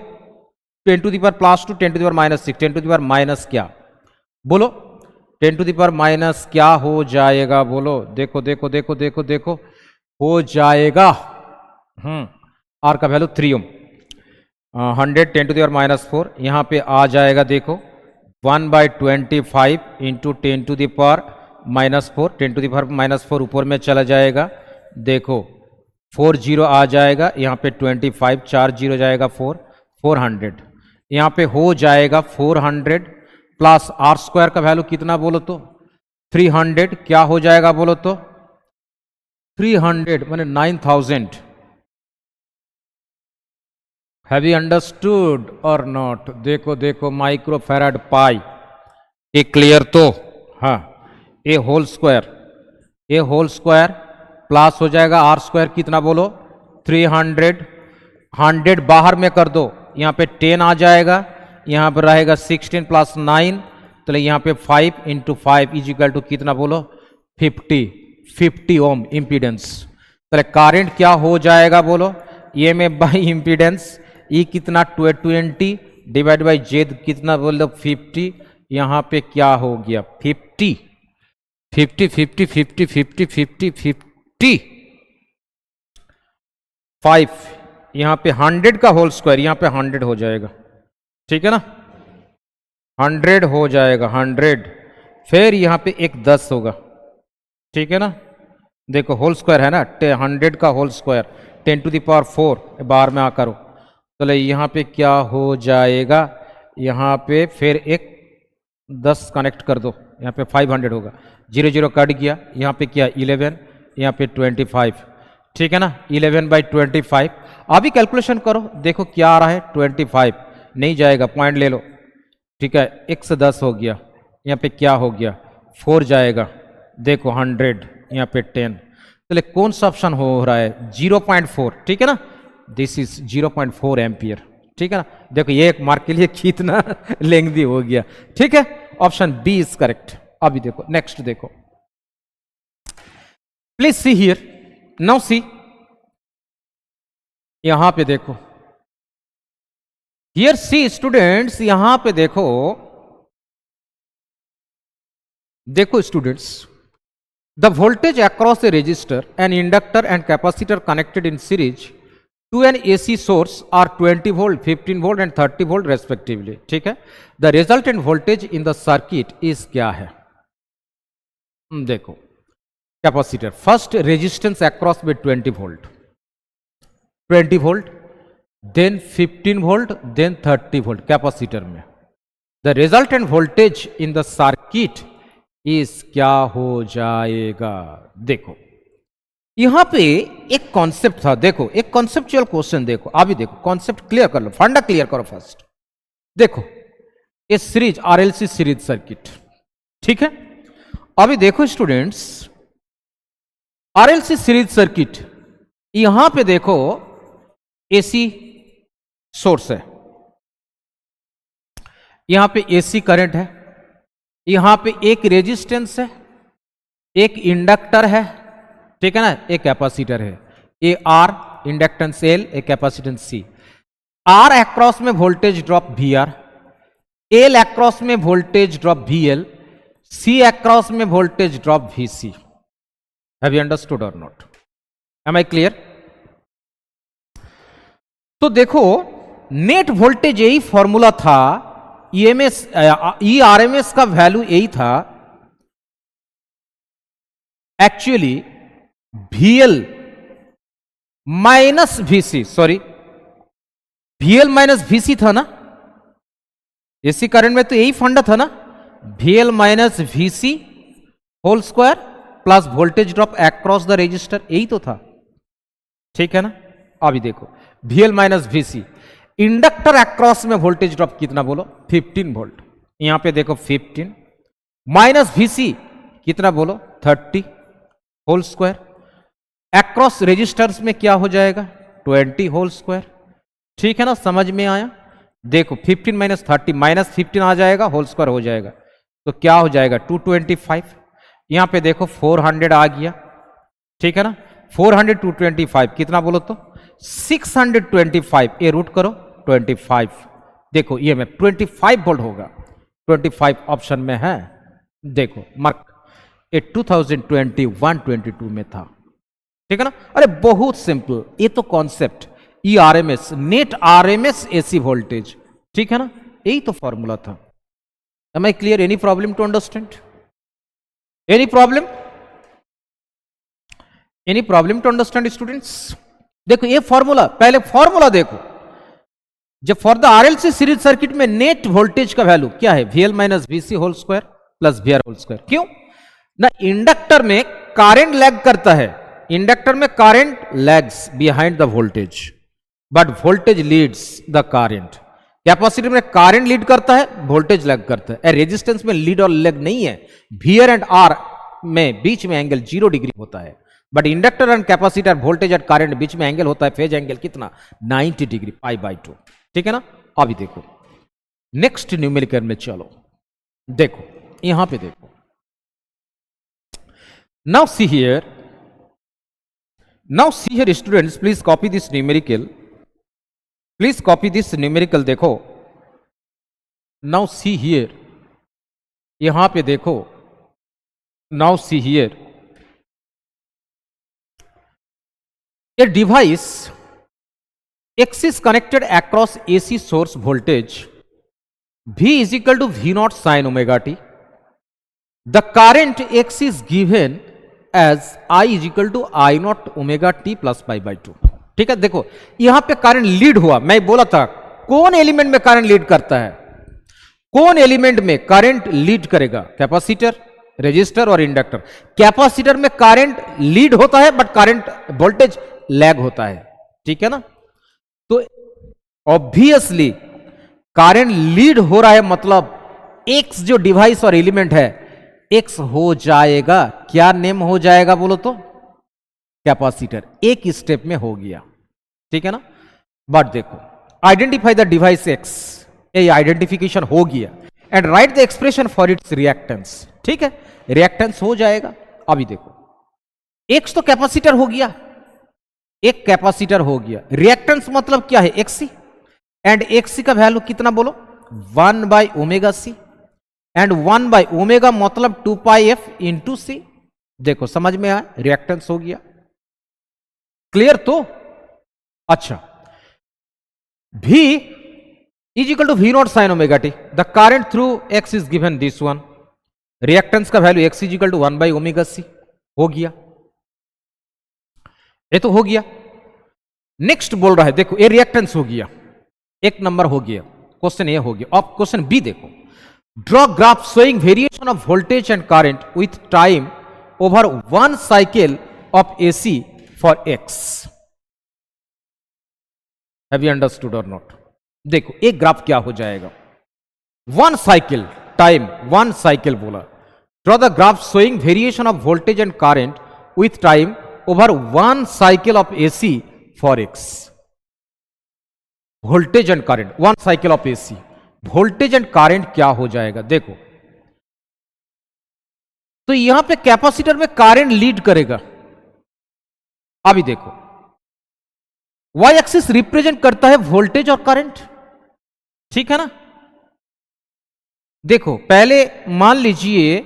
10 to the power plus 2, 10 to the power minus 6, 10 to the power minus क्या बोलो, 10 टू द पावर माइनस क्या हो जाएगा बोलो, देखो देखो देखो देखो देखो हो जाएगा आर का value 3 ohm, 100 10 to the power minus 4। यहां पे आ जाएगा देखो 1 by 25 into 10 to the power minus 4, 10 to the power minus 4 ऊपर में चला जाएगा। देखो 4 जीरो आ जाएगा, यहाँ पे 25 4 जीरो जाएगा 4, 400। यहाँ पे हो जाएगा 400 प्लस आर स्क्वायर का वैल्यू कितना बोलो तो 300, क्या हो जाएगा बोलो तो 300 माने 9000। हैव यू अंडरस्टूड और नॉट? देखो देखो माइक्रोफैराड पाई, ये क्लियर तो? हाँ, ए होल स्क्वायर, ए होल स्क्वायर प्लस हो जाएगा आर स्क्वायर कितना बोलो 300, 100 बाहर में कर दो, यहाँ पे 10 आ जाएगा, यहाँ पर रहेगा 16 प्लस 9, तो यहाँ पे 5 इंटू 5 इज इक्वल टू कितना बोलो 50 ओम इम्पीडेंस। तो करंट क्या हो जाएगा बोलो, ये में बाई इम्पीडेंस ई कितना 20 डिवाइड बाई जेड कितना बोलो 50, यहाँ पे क्या हो गया 50 50 50 50 50 50 50 5, यहाँ पे 100 का होल स्क्वायर, यहाँ पे 100 हो जाएगा। ठीक है ना, 100 हो जाएगा 100 फिर यहाँ पे एक 10 होगा, ठीक है ना। देखो होल स्क्वायर है ना, 100 का होल स्क्वायर 10⁴ बार में आ करो, तो यहाँ पे क्या हो जाएगा, यहाँ पे फिर एक 10 कनेक्ट कर दो, यहाँ पे 500 होगा, 0 0 कट गया, यहाँ पे क्या 11, यहाँ पे 25, ठीक है ना। 11/25, अभी कैलकुलेशन करो, देखो क्या आ रहा है 25, नहीं जाएगा, पॉइंट ले लो, ठीक है। 1 से 10 हो गया, यहाँ पे क्या हो गया 4 जाएगा, देखो 100, यहाँ पे 10, चलिए कौन सा ऑप्शन हो रहा है 0.4, ठीक है ना। दिस इज 0.4 एम्पियर, ठीक है ना। देखो ये एक मार्क के लिए कितना लेंथी हो गया, ठीक है। Option B is correct. अभी देखो नेक्स्ट देखो, please see here, now see, यहां पे देखो, हियर सी स्टूडेंट्स, यहां पे देखो, देखो students, the voltage across a resistor, an inductor and capacitor connected in series to an AC source are 20 volt, 15 volt and 30 volt respectively, ठीक है। the resultant voltage in the circuit is क्या है, देखो capacitor, first resistance across में 20 volt, 20 volt, then 15 volt, then 30 volt capacitor में, the resultant voltage in the circuit is क्या हो जाएगा। देखो यहां पे एक कॉन्सेप्ट था, देखो एक कॉन्सेप्चुअल क्वेश्चन, देखो अभी देखो कॉन्सेप्ट क्लियर कर लो, फंडा क्लियर करो फर्स्ट। देखो ये सीरीज आरएलसी सीरीज सर्किट, ठीक है। अभी देखो स्टूडेंट्स, आरएलसी सीरीज सर्किट, यहां पे देखो एसी सोर्स है, यहां पे एसी करंट है, यहां पे एक रेजिस्टेंस है, एक इंडक्टर है, ठीक है ना, एक कैपेसिटर है, ए आर इंडक्टेंस एल, एक कैपेसिटेंस सी। आर अक्रॉस में voltage drop V R, L across में voltage drop V L, C across में voltage drop V C. Have you understood और नॉट, एम आई क्लियर। तो देखो net voltage यही formula था, EMS ERMS का value यही था actually, VL minus VC, sorry VL minus VC था ना, एसी करंट में तो यही फंडा था ना, VL minus VC whole square plus voltage drop across the resistor, यही तो था, ठीक है ना। अभी देखो VL minus VC, inductor across में वोल्टेज ड्रॉप कितना बोलो 15 वोल्ट, यहां पे देखो 15 माइनस VC कितना बोलो 30 होल स्क्वायर, अक्रॉस रेजिस्टर्स में क्या हो जाएगा 20 होल स्क्वायर, ठीक है ना, समझ में आया। देखो 15 माइनस 30 माइनस 15 आ जाएगा, होल स्क्वायर हो जाएगा, तो क्या हो जाएगा 225, यहां पे देखो 400 आ गया, ठीक है ना, 400 225 कितना बोलो तो 625, ये रूट करो 25, देखो ये में 25 वोल्ट होगा, 25 ऑप्शन में है, देखो मार्क, ये 2021-22 में था, ठीक है ना। अरे बहुत सिंपल, ये तो concept ERMS, net RMS AC voltage, ठीक है ना, यही तो फॉर्मूला था। Am I clear, any problem to understand, any problem, any problem to understand students. देखो ये फॉर्मूला, पहले फॉर्मूला देखो, जब for the RLC series circuit में नेट वोल्टेज का वैल्यू क्या है, VL minus VC whole square plus VR whole square, क्यों ना, इंडक्टर में करंट लैग करता है, इंडक्टर में current lags behind the voltage but voltage leads the current, capacitor में करंट लीड करता है, वोल्टेज लैग करता है, रेजिस्टेंस में लीड और लैग नहीं है, VR एंड R में बीच में एंगल 0 डिग्री होता है, but inductor and capacitor voltage and current बीच में एंगल होता है, फेज एंगल कितना 90 डिग्री π/2, ठीक है ना। अभी देखो नेक्स्ट न्यूमेरिकल में चलो, देखो यहां पे देखो, now see here, now see here students, please copy this numerical, please copy this numerical, देखो नाउ सी हियर, यहां पे देखो, now see here, a device X is connected across AC source voltage V is equal to V naught sin omega t, the current X is given as I is equal to I naught omega T plus pi by two. ठीक है, देखो यहां पे current lead हुआ, मैं बोला था कौन एलिमेंट में करंट लीड करता है, कौन एलिमेंट में करंट लीड करेगा, कैपेसिटर, रेजिस्टर और इंडक्टर। कैपेसिटर में करंट लीड होता है बट करंट वोल्टेज लैग होता है। ठीक है ना, तो ऑब्वियसली करंट लीड हो रहा है, मतलब एक्स जो डिवाइस और एलिमेंट है एक्स हो जाएगा। क्या नेम हो जाएगा बोलो तो, कैपेसिटर। एक स्टेप में हो गया। ठीक है ना, बट देखो आइडेंटिफाई द डिवाइस एक्स, ये आइडेंटिफिकेशन हो गया and right the expression for its reactance. ठीक है, रिएक्टेंस हो जाएगा। अभी देखो एक्स तो कैपेसिटर हो गया, एक कैपेसिटर हो गया, रिएक्टेंस मतलब क्या है, एक्सी, एंड एक्सी का वैल्यू कितना बोलो, 1 by omega C, and 1 by omega मतलब 2 पाई एफ इंटू सी। देखो समझ में आया, रिएक्टेंस हो गया। क्लियर तो, अच्छा V is equal to V naught sine omega T, the current through X is given this one, reactance का value X is equal to 1 by omega C. हो गया, ये तो हो गया। नेक्स्ट बोल रहा है, देखो ये रिएक्टेंस हो गया, एक नंबर हो गया, क्वेश्चन ये हो गया। अब क्वेश्चन बी देखो, draw graph showing variation of voltage and current with time over 1 cycle of AC for X। Have you understood और नॉट? देखो एक ग्राफ क्या हो जाएगा, 1 साइकिल टाइम, 1 साइकिल बोला, draw the graph showing variation of voltage and current with time over 1 cycle of AC for X। Voltage and current, 1 cycle of AC, voltage and current क्या हो जाएगा देखो। तो यहां पे कैपेसिटर में करंट लीड करेगा। अभी देखो y एक्सिस रिप्रेजेंट करता है वोल्टेज और करंट। ठीक है ना, देखो पहले मान लीजिए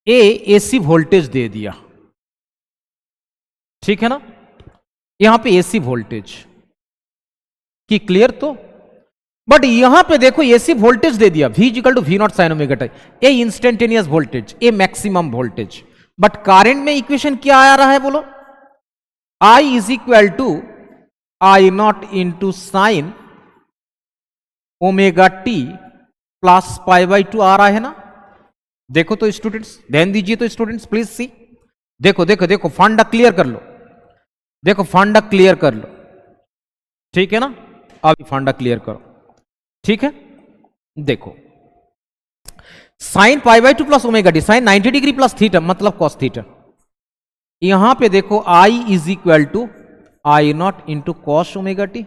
ए AC वोल्टेज दे दिया। ठीक है ना, यहां पे AC वोल्टेज की, क्लियर तो, बट यहां पे देखो AC वोल्टेज दे दिया, V equal to V naught sine omega T, a instantaneous voltage, a maximum voltage. But current में इक्वेशन क्या आ रहा है बोलो, I is equal to I naught into sine omega T plus pi by 2 आ रहा है ना। देखो तो स्टूडेंट्स, ध्यान दीजिए तो स्टूडेंट्स प्लीज सी, देखो देखो देखो फंडा क्लियर कर लो, देखो फंडा क्लियर कर लो। ठीक है ना, अभी फंडा क्लियर करो। ठीक है, देखो sine pi by 2 plus omega T, sine 90 degree plus theta मतलब कॉस थीटा। यहां पे देखो I is equal to I naught into cos omega T,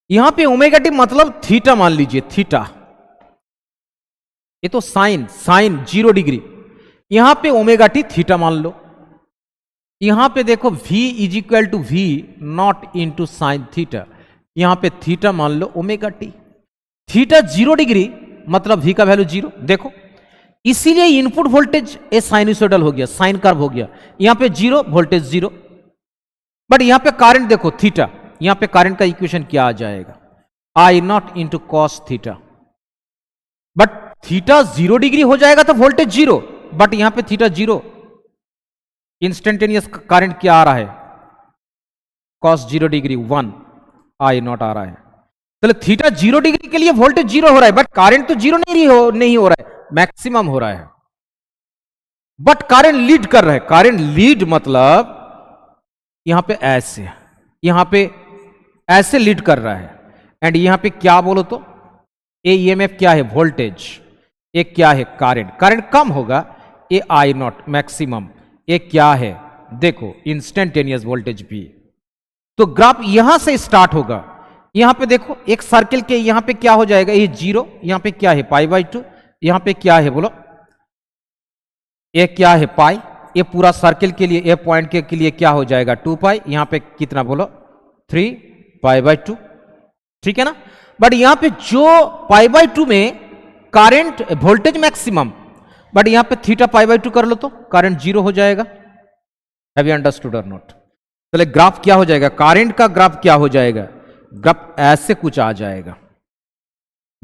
यहां पे ओमेगा टी मतलब थीटा मान लीजिए, थीटा, ये तो साइन, साइन 0 डिग्री, यहां पे ओमेगा टी थीटा मान लो। यहां पे देखो V is equal to V naught into sine theta, यहां पे थीटा मान लो ओमेगा टी, थीटा 0 डिग्री मतलब V का वैल्यू 0। देखो इसीलिए इनपुट वोल्टेज ए साइनसोइडल हो गया, साइन कर्व हो गया, यहां पे 0 वोल्टेज 0। बट यहां पे करंट देखो थीटा, यहां पे करंट का इक्वेशन क्या आ जाएगा, I naught into cos theta. But theta 0 degree हो जाएगा तो वोल्टेज 0, बट यहां पे थीटा 0, इंस्टेंटेनियस करंट क्या आ रहा है, कॉस 0 डिग्री 1, I नॉट आ रहा है। तो थीटा 0 डिग्री के लिए वोल्टेज 0 हो रहा है, बट करंट तो 0 नहीं हो रहा है, मैक्सिमम हो रहा है। बट करंट लीड कर रहा है, करंट लीड मतलब यहां पे ऐसे, यहां पे ऐसे लीड कर रहा है, एंड यहां पे क्या बोलो तो ए EMF क्या है, वोल्टेज, ये क्या है करंट, करंट कम होगा, ये I नॉट मैक्सिमम, ये क्या है देखो इंस्टेंटेनियस वोल्टेज भी। तो ग्राफ यहां से स्टार्ट होगा, यहां पे देखो एक सर्किल के यहां पे क्या हो जाएगा, ये 0, यहां पे क्या है पाई बाई 2, यहां पे क्या है बोलो, ये क्या है पाई, ये पूरा सर्किल के लिए, ये पॉइंट के लिए क्या हो जाएगा 2 पाई, यहां पे कितना बोलो 3 पाई बाई 2। ठीक है ना, बट यहां पे जो पाई बाई 2 में करंट वोल्टेज मैक्सिमम, बट यहां पे थीटा पाई बाई 2 कर लो तो करंट 0 हो जाएगा। हैव यू अंडरस्टूड और नॉट? चलिए ग्राफ क्या हो जाएगा, करंट का ग्राफ क्या हो जाएगा, ग्राफ ऐसे कुछ आ जाएगा,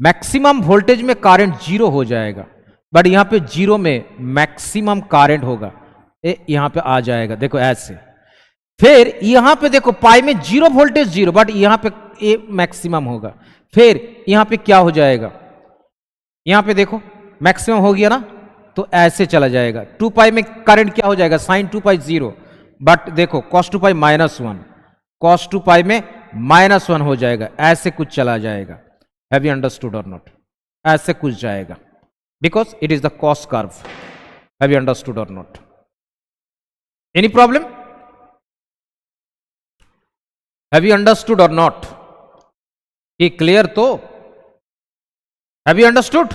मैक्सिमम वोल्टेज में करंट जीरो हो जाएगा, बट यहां पे जीरो में मैक्सिमम करंट होगा, यहां पे आ जाएगा, देखो ऐसे। फिर यहां पे देखो पाई में जीरो वोल्टेज जीरो, बट यहां पे ए मैक्सिमम होगा। फिर यहां पे क्या हो जाएगा, यहां पे देखो मैक्सिमम हो गया ना, तो ऐसे चला जाएगा। 2 पाई में करंट क्या हो जाएगा, साइन 2 पाई जीरो, बट देखो कॉस 2 पाई -1, कॉस 2 पाई में -1 हो जाएगा, ऐसे कुछ चला जाएगा। हैव यू अंडरस्टूड और नॉट? ऐसे कुछ जाएगा, because it is the cos curve. Have you understood और not? Any problem? Have you understood और नॉट? ये क्लियर तो? Have you understood?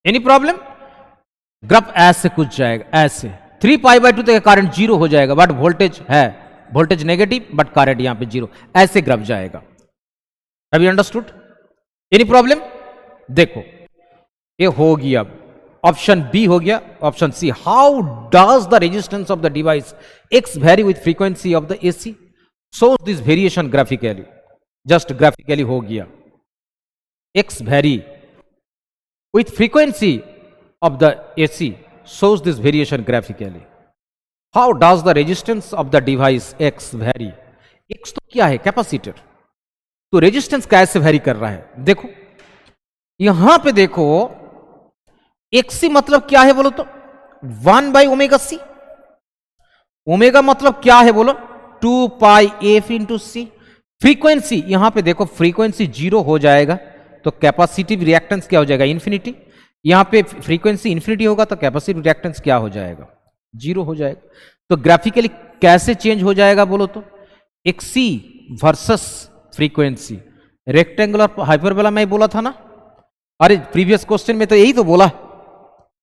Any problem? Graph ऐसे कुछ जाएगा, ऐसे 3 पाई बाई 2 तक करंट जीरो हो जाएगा, बट वोल्टेज है, वोल्टेज नेगेटिव बट करंट यहां पे जीरो, ऐसे ग्राफ जाएगा। Have you understood? Any problem? देखो ये हो गया, ऑप्शन बी हो गया। Option C, how does the resistance of the device X vary with frequency of the AC, shows this variation graphically. Just graphically हो गया, X vary with frequency of the AC shows this variation graphically. How does the resistance of the device X vary? X तो क्या है, capacitor, तो resistance कैसे very कर रहा है, देखो यहां पे देखो XC मतलब क्या है बोलो तो 1/ωc, ओमेगा मतलब क्या है बोलो 2 पाई एफ इंटू सी। फ्रीक्वेंसी यहां पे देखो फ्रीक्वेंसी जीरो हो जाएगा तो कैपेसिटिव रिएक्टेंस क्या हो जाएगा, इन्फिनिटी। यहां पे फ्रीक्वेंसी इन्फिनिटी होगा तो कैपेसिटिव रिएक्टेंस क्या हो जाएगा, जीरो हो जाएगा। तो ग्राफिकली कैसे चेंज हो जाएगा बोलो तो, XC versus frequency, rectangular hyperbola में बोला था ना, अरे प्रीवियस क्वेश्चन में तो यही तो बोला।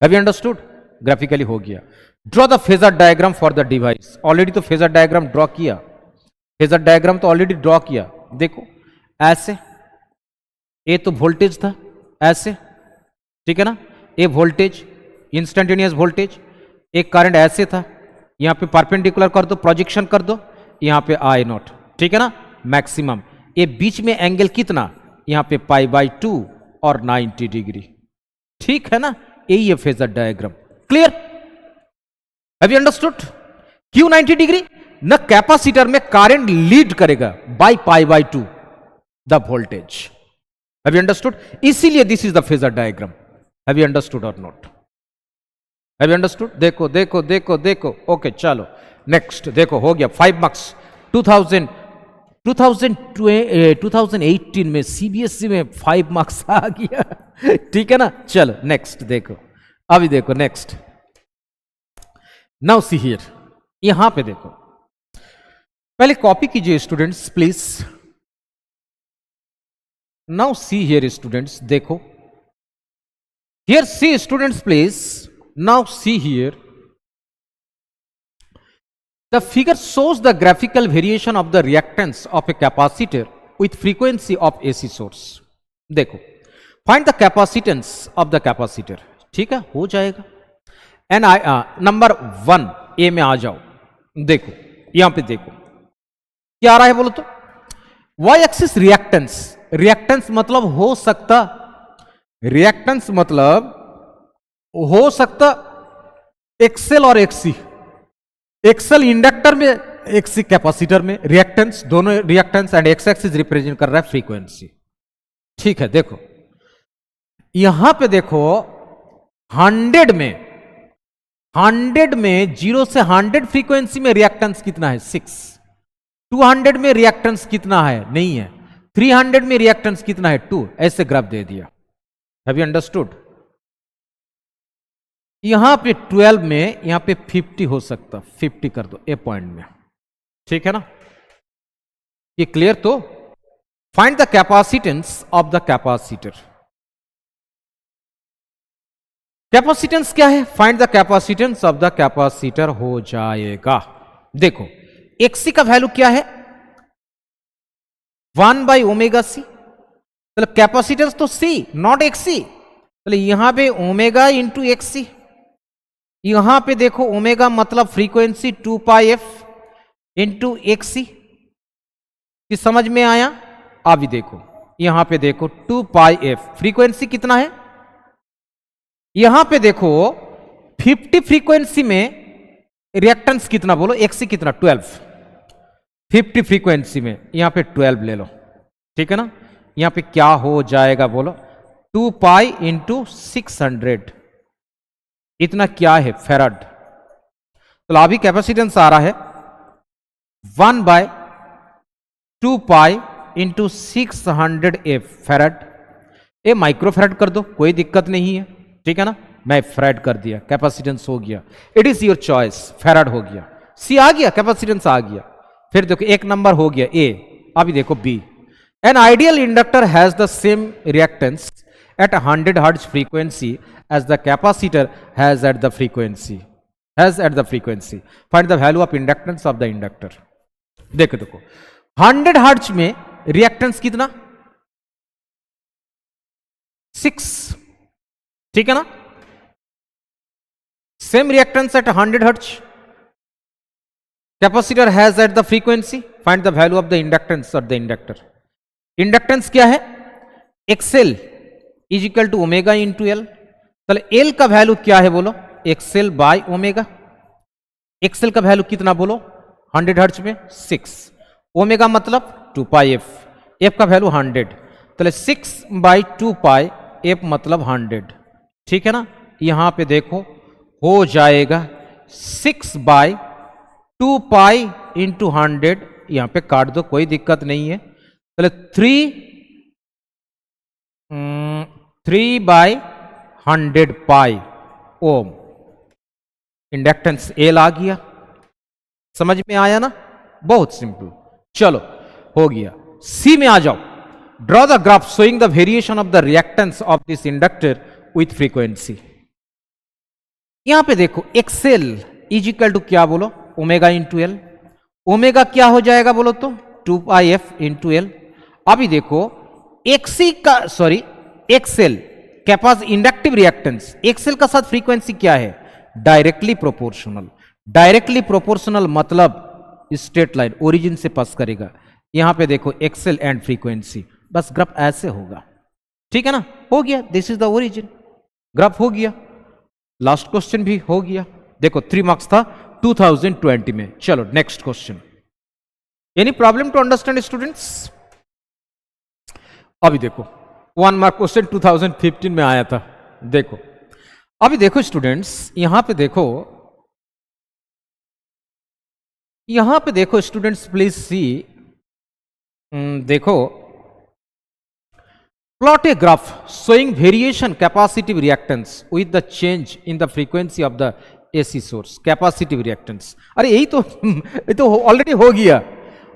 Have you understood? ग्राफिकली हो गया। Draw the phasor diagram for the device, already तो फेजर डायग्राम ड्रॉ किया, फेजर डायग्राम तो ऑलरेडी ड्रॉ किया। देखो ऐसे, ये तो वोल्टेज था ऐसे, ठीक है ना, ये वोल्टेज इंस्टेंटेनियस वोल्टेज, एक करंट ऐसे था, यहां पे परपेंडिकुलर कर दो, प्रोजेक्शन कर दो, यहां पे आई नॉट, ठीक है ना, मैक्सिमम। ये बीच में एंगल कितना, यहां पे π/2 और 90 डिग्री, ठीक है ना, यही है phasor diagram. Clear? Have you understood? क्यों 90 डिग्री, न कैपेसिटर में करंट लीड करेगा by π/2 the voltage. Have you understood? इसीलिए this is the phasor diagram. Have you understood or not? Have you understood? देखो देखो देखो देखो, ओके चलो नेक्स्ट। देखो हो गया 5 मार्क्स। 2018 में सीबीएसई में 5 मार्क्स आ गया, ठीक है ना। चलो नेक्स्ट देखो, अभी देखो नेक्स्ट। नाउ सी हियर, यहां पे देखो, पहले कॉपी कीजिए students please. Now see here students, देखो here, see students please, now see here, the figure shows the graphical variation of the reactance of a capacitor with frequency of AC source। देखो find the capacitance of the capacitor, ठीक है, हो जाएगा। And number 1 ए में आ जाओ, देखो यहां पे देखो क्या आ रहा है बोलो तो, y एक्सिस रिएक्टेंस, रिएक्टेंस मतलब हो सकता, रिएक्टेंस मतलब हो सकता एक्सएल और एक्सी, एक्सएल इंडक्टर में, एक्सी कैपेसिटर में, रिएक्टेंस दोनों reactance, and X axis represent कर रहा है फ्रीक्वेंसी, ठीक है। देखो यहां पे देखो 100 में 0 से 100 फ्रीक्वेंसी में रिएक्टेंस कितना है 6, 200 में रिएक्टेंस कितना है नहीं है, 300 में रिएक्टेंस कितना है 2, ऐसे ग्राफ दे दिया। Have you understood? यहां पे 12 में, यहां पे 50 हो सकता, 50 कर दो ए पॉइंट में, ठीक है ना। ये क्लियर तो? Find the capacitance of the capacitor. Capacitance क्या है, find the capacitance of the capacitor हो जाएगा। देखो एक्सी का वैल्यू क्या है 1/ωc, चलो कैपेसिटेंस तो सी नॉट एक्सी, चलो यहां पे ओमेगा इंटू एक्सी, यहां पे देखो ओमेगा मतलब फ्रीक्वेंसी 2πf इंटू एक्सी, समझ में आया? अभी देखो यहां पे देखो 2 पाई एफ, फ्रीक्वेंसी कितना है, यहां पे देखो 50 फ्रीक्वेंसी में रिएक्टेंस कितना बोलो, एक्सी कितना 12, 50 फ्रीक्वेंसी में यहां पे 12 ले लो, ठीक है ना। यहां पे क्या हो जाएगा बोलो, 2 पाई इंटू 600, इतना क्या है फेराड। तो अभी कैपेसिटेंस आ रहा है 1/2 पाई इंटू 600 एफ फेराड। ये माइक्रो फेराड कर दो, कोई दिक्कत नहीं है, ठीक है ना। मैं फेराड कर दिया, कैपेसिटेंस हो गया, it is your choice, farad हो गया। सी आ गया, कैपेसिटेंस आ गया। फिर देखो एक नंबर हो गया ए, अभी देखो B. An ideal inductor has the same reactance at 100 hertz frequency as the capacitor has at the frequency, find the value of inductance of the inductor. देखो 100 हर्ट्ज में रिएक्टेंस कितना, 6, ठीक है ना। Same reactance at 100 hertz, capacitor has at the frequency, find the value of the inductance of the inductor. Inductance क्या है, XL is equal to omega into L. चलो L का वैल्यू क्या है बोलो, एक्सएल बाय ओमेगा। एक्सएल का value कितना बोलो 100 हर्ट्ज में 6, ओमेगा मतलब 2 पाई एफ, एफ का वैल्यू 100, तो 6/2 पाई एफ मतलब 100, ठीक है ना। यहां पे देखो हो जाएगा 6/2 पाई इंटू 100, यहां पे काट दो कोई दिक्कत नहीं है। चलो 3/100 पाई ओम, इंडक्टेंस एल आ गया, समझ में आया ना, बहुत सिंपल। चलो हो गया, सी में आ जाओ। Draw the graph showing the variation of the reactance of this inductor with frequency. यहां पे देखो एक्सएल इज इक्वल टू क्या बोलो, ओमेगा इंटू एल। ओमेगा क्या हो जाएगा बोलो तो 2 पाई एफ इंटू एल। अभी देखो एक्सी का सॉरी एक्सएल कैपास इंडक्टिव रिएक्टेंस, एक्सएल का साथ फ्रीक्वेंसी क्या है, डायरेक्टली प्रोपोर्शनल। डायरेक्टली प्रोपोर्शनल मतलब स्ट्रेट लाइन ओरिजिन से पास करेगा। यहां पे देखो एक्सएल एंड फ्रीक्वेंसी, बस ग्राफ ऐसे होगा, ठीक है ना। हो गया, this is the origin, graph हो गया। लास्ट क्वेश्चन भी हो गया। देखो 3 मार्क्स था 2020 में। चलो next question. Any problem to understand students? अभी देखो 1 मार्क क्वेश्चन 2015 में आया था। देखो अभी देखो स्टूडेंट्स, यहां पे देखो, यहां पे देखो स्टूडेंट्स प्लीज सी, देखो plot a graph showing variation capacitive reactance with the change in the frequency of the AC source. Capacitive reactance, अरे यही तो ये तो ऑलरेडी हो गया,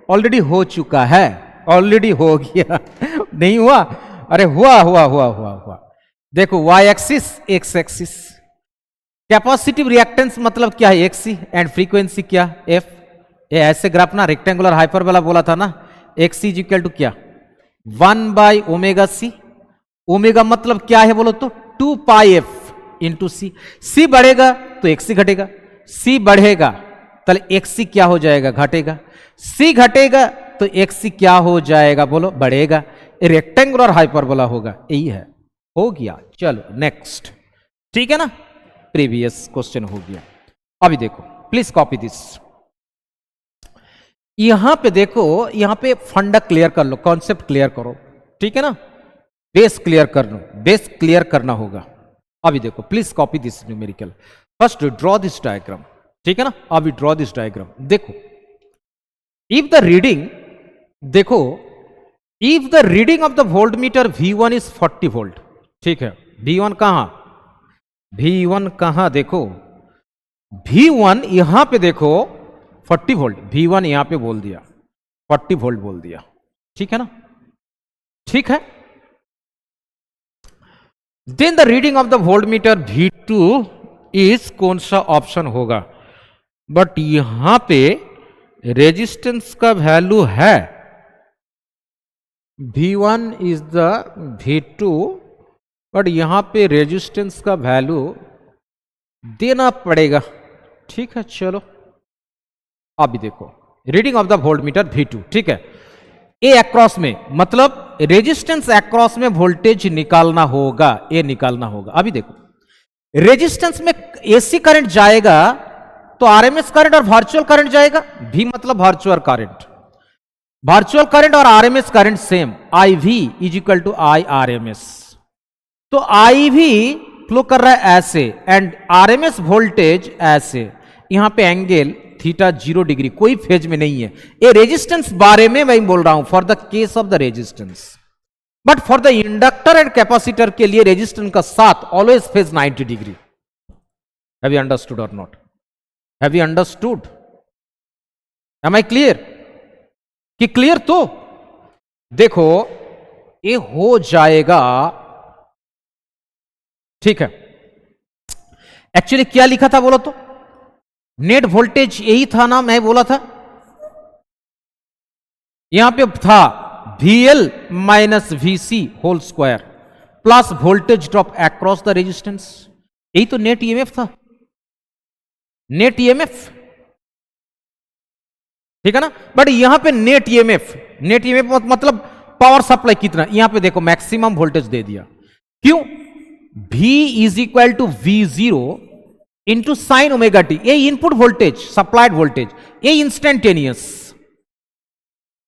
ऑलरेडी हो चुका है, ऑलरेडी हो गया नहीं हुआ, अरे हुआ हुआ हुआ हुआ हुआ। देखो Y axis X axis, capacitive reactance मतलब क्या है एक्सी, एंड फ्रीक्वेंसी क्या एफ। ये ऐसे ग्राफ ना रेक्टेंगुलर हाइपरबोला बोला था ना, एक्स इज इक्वल टू क्या 1/ओमेगा सी। ओमेगा मतलब क्या है बोलो तो 2 पाई एफ इंटू सी। सी बढ़ेगा तो एक्सी घटेगा, सी बढ़ेगा तो एक्सी क्या हो जाएगा, घटेगा। सी घटेगा तो एक्सी क्या हो जाएगा बोलो, बढ़ेगा। रेक्टेंगुलर हाइपरबोला होगा, यही है। हो गया, चलो नेक्स्ट, ठीक है ना। प्रीवियस क्वेश्चन हो गया। अभी देखो प्लीज कॉपी दिस। यहां पे देखो, यहां पे फंडा क्लियर कर लो, कॉन्सेप्ट क्लियर करो, ठीक है ना। बेस क्लियर कर लो, बेस क्लियर करना होगा। अभी देखो please copy this numerical. First draw this diagram, ठीक है ना। अभी ड्रॉ दिस डायग्राम। देखो इफ द रीडिंग, देखो if the reading of the volt metre V1 is 40 volt, ठीक है। V1 कहां, V1 कहां, देखो V1 यहां पे देखो 40 वोल्ट, V1 यहां पे बोल दिया 40 वोल्ट बोल दिया, ठीक है ना, ठीक है। Then the reading of the volt meter V2 is कौन सा ऑप्शन होगा, बट यहां पे रेजिस्टेंस का वैल्यू है V1 is the V2, but यहां पे रेजिस्टेंस का वैल्यू देना पड़ेगा, ठीक है। चलो अभी देखो reading of the volt meter V2, ठीक है। ए अक्रॉस में मतलब रेजिस्टेंस अक्रॉस में वोल्टेज निकालना होगा, ये निकालना होगा। अभी देखो, रेजिस्टेंस में एसी करंट जाएगा तो आरएमएस करंट और वर्चुअल करंट जाएगा। भी मतलब वर्चुअल करंट, वर्चुअल करंट और RMS current same, I V is equal to I R M S. तो आई वी फ्लो कर रहा है ऐसे एंड आरएमएस वोल्टेज ऐसे, यहां पे एंगल थीटा 0 डिग्री, कोई फेज में नहीं है। ये रेजिस्टेंस बारे में मैं बोल रहा हूं for the case of the resistance, but for the inductor and capacitor के लिए रेजिस्टेंस का साथ always phase 90 degree. Have you understood और not? Have you understood? Am I clear? कि क्लियर? तो देखो ये हो जाएगा, ठीक है। एक्चुअली क्या लिखा था बोलो तो? नेट वोल्टेज यही था ना, मैं बोला था यहां पे था VL minus VC whole square plus voltage drop across the resistance. यही तो नेट ईएमएफ था, नेट ईएमएफ, ठीक है ना। बट यहां पे नेट ईएमएफ, नेट ईएमएफ मतलब पावर सप्लाई कितना, यहां पे देखो मैक्सिमम वोल्टेज दे दिया। क्यों? V is equal to V0 into sine omega T. ये इनपुट वोल्टेज, सप्लाइड वोल्टेज, ये इंस्टेंटेनियस,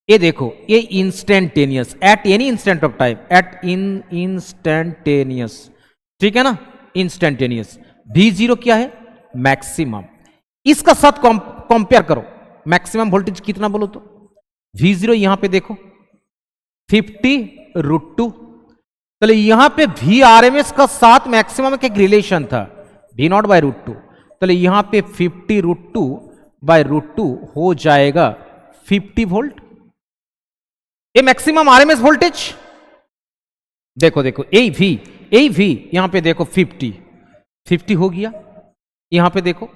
ये देखो ये instantaneous at any instant of time, at instantaneous, ठीक है ना, इंस्टेंटेनियस। V0 क्या है? मैक्सिमम। इसका साथ कंपेयर करो, मैक्सिमम वोल्टेज कितना बोलो तो? V0 यहां पे देखो 50√2। चलो यहां पे VRMS का साथ मैक्सिमम का एक रिलेशन था V0 बाय √2। चलो यहां पे 50√2 बाय √2 हो जाएगा 50 वोल्ट। ये मैक्सिमम आरएमएस वोल्टेज देखो, देखो ए भी यहां पे देखो 50 हो गया। यहां पे देखो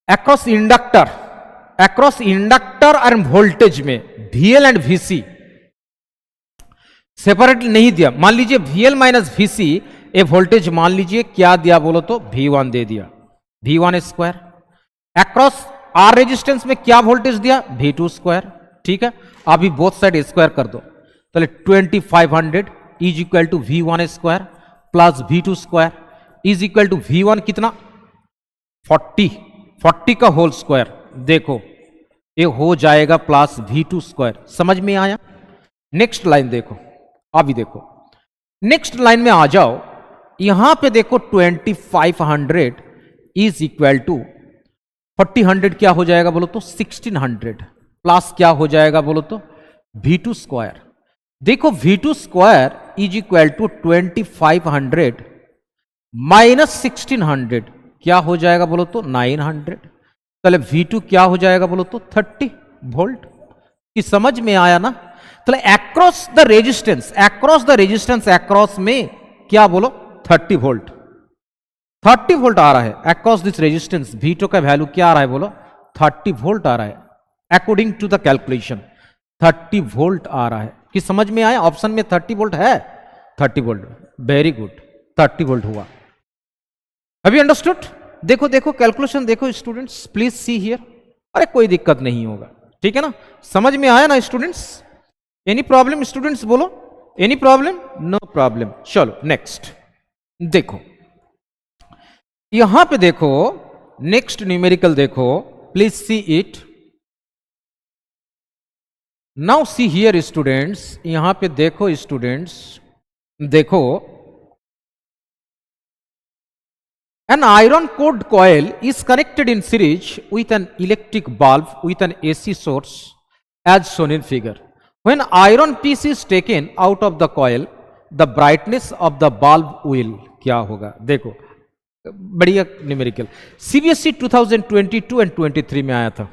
अक्रॉस इंडक्टर एंड वोल्टेज में VL एंड VC सेपरेट नहीं दिया। मान लीजिए VL माइनस VC, ये वोल्टेज मान लीजिए क्या दिया बोलो तो V1 दे दिया, V1 square. Across are resistance में क्या वोल्टेज दिया? V2 स्क्वायर, ठीक है। अभी बोथ साइड स्क्वायर कर दो, तो 2500 is equal to V1 square plus V2 square is equal to V1 कितना? 40 का होल स्क्वायर। देखो ये हो जाएगा प्लस V2 स्क्वायर। समझ में आया? नेक्स्ट लाइन देखो, अभी देखो नेक्स्ट लाइन में आ जाओ। यहां पे देखो 2500 इज इक्वल टू 4000 क्या हो जाएगा बोलो तो? 1600 प्लस क्या हो जाएगा बोलो तो? V2 square. देखो V2 square is equal to 2500 minus 1600 क्या हो जाएगा बोलो तो? 900। चले V2 क्या हो जाएगा बोलो तो? 30 वोल्ट। कि समझ में आया ना? चले अक्रॉस द रेजिस्टेंस, अक्रॉस में क्या बोलो? 30 वोल्ट, 30 वोल्ट आ रहा है अक्रॉस दिस रेजिस्टेंस। V2 का वैल्यू क्या आ रहा है बोलो? 30 वोल्ट आ रहा है according to the calculation, 30 volt आ रहा है। कि समझ में आया? ऑप्शन में 30 वोल्ट है, 30 वोल्ट, वेरी गुड, 30 वोल्ट हुआ। अभी अंडरस्टूड? देखो देखो कैलकुलेशन देखो स्टूडेंट्स, प्लीज सी हियर। अरे कोई दिक्कत नहीं होगा, ठीक है ना? समझ में आया ना स्टूडेंट्स? एनी प्रॉब्लम स्टूडेंट्स बोलो? Any problem? No problem. चलो नेक्स्ट देखो, यहां पे देखो नेक्स्ट न्यूमेरिकल देखो, please see it. Now see here students, यहां पे देखो स्टूडेंट्स, देखो an iron core coil is connected in series with an electric bulb with an AC source as shown in figure. When iron piece is taken out of the coil, the brightness of the bulb will क्या होगा? देखो बढ़िया numerical, CBSE 2022 and 23 में आया था,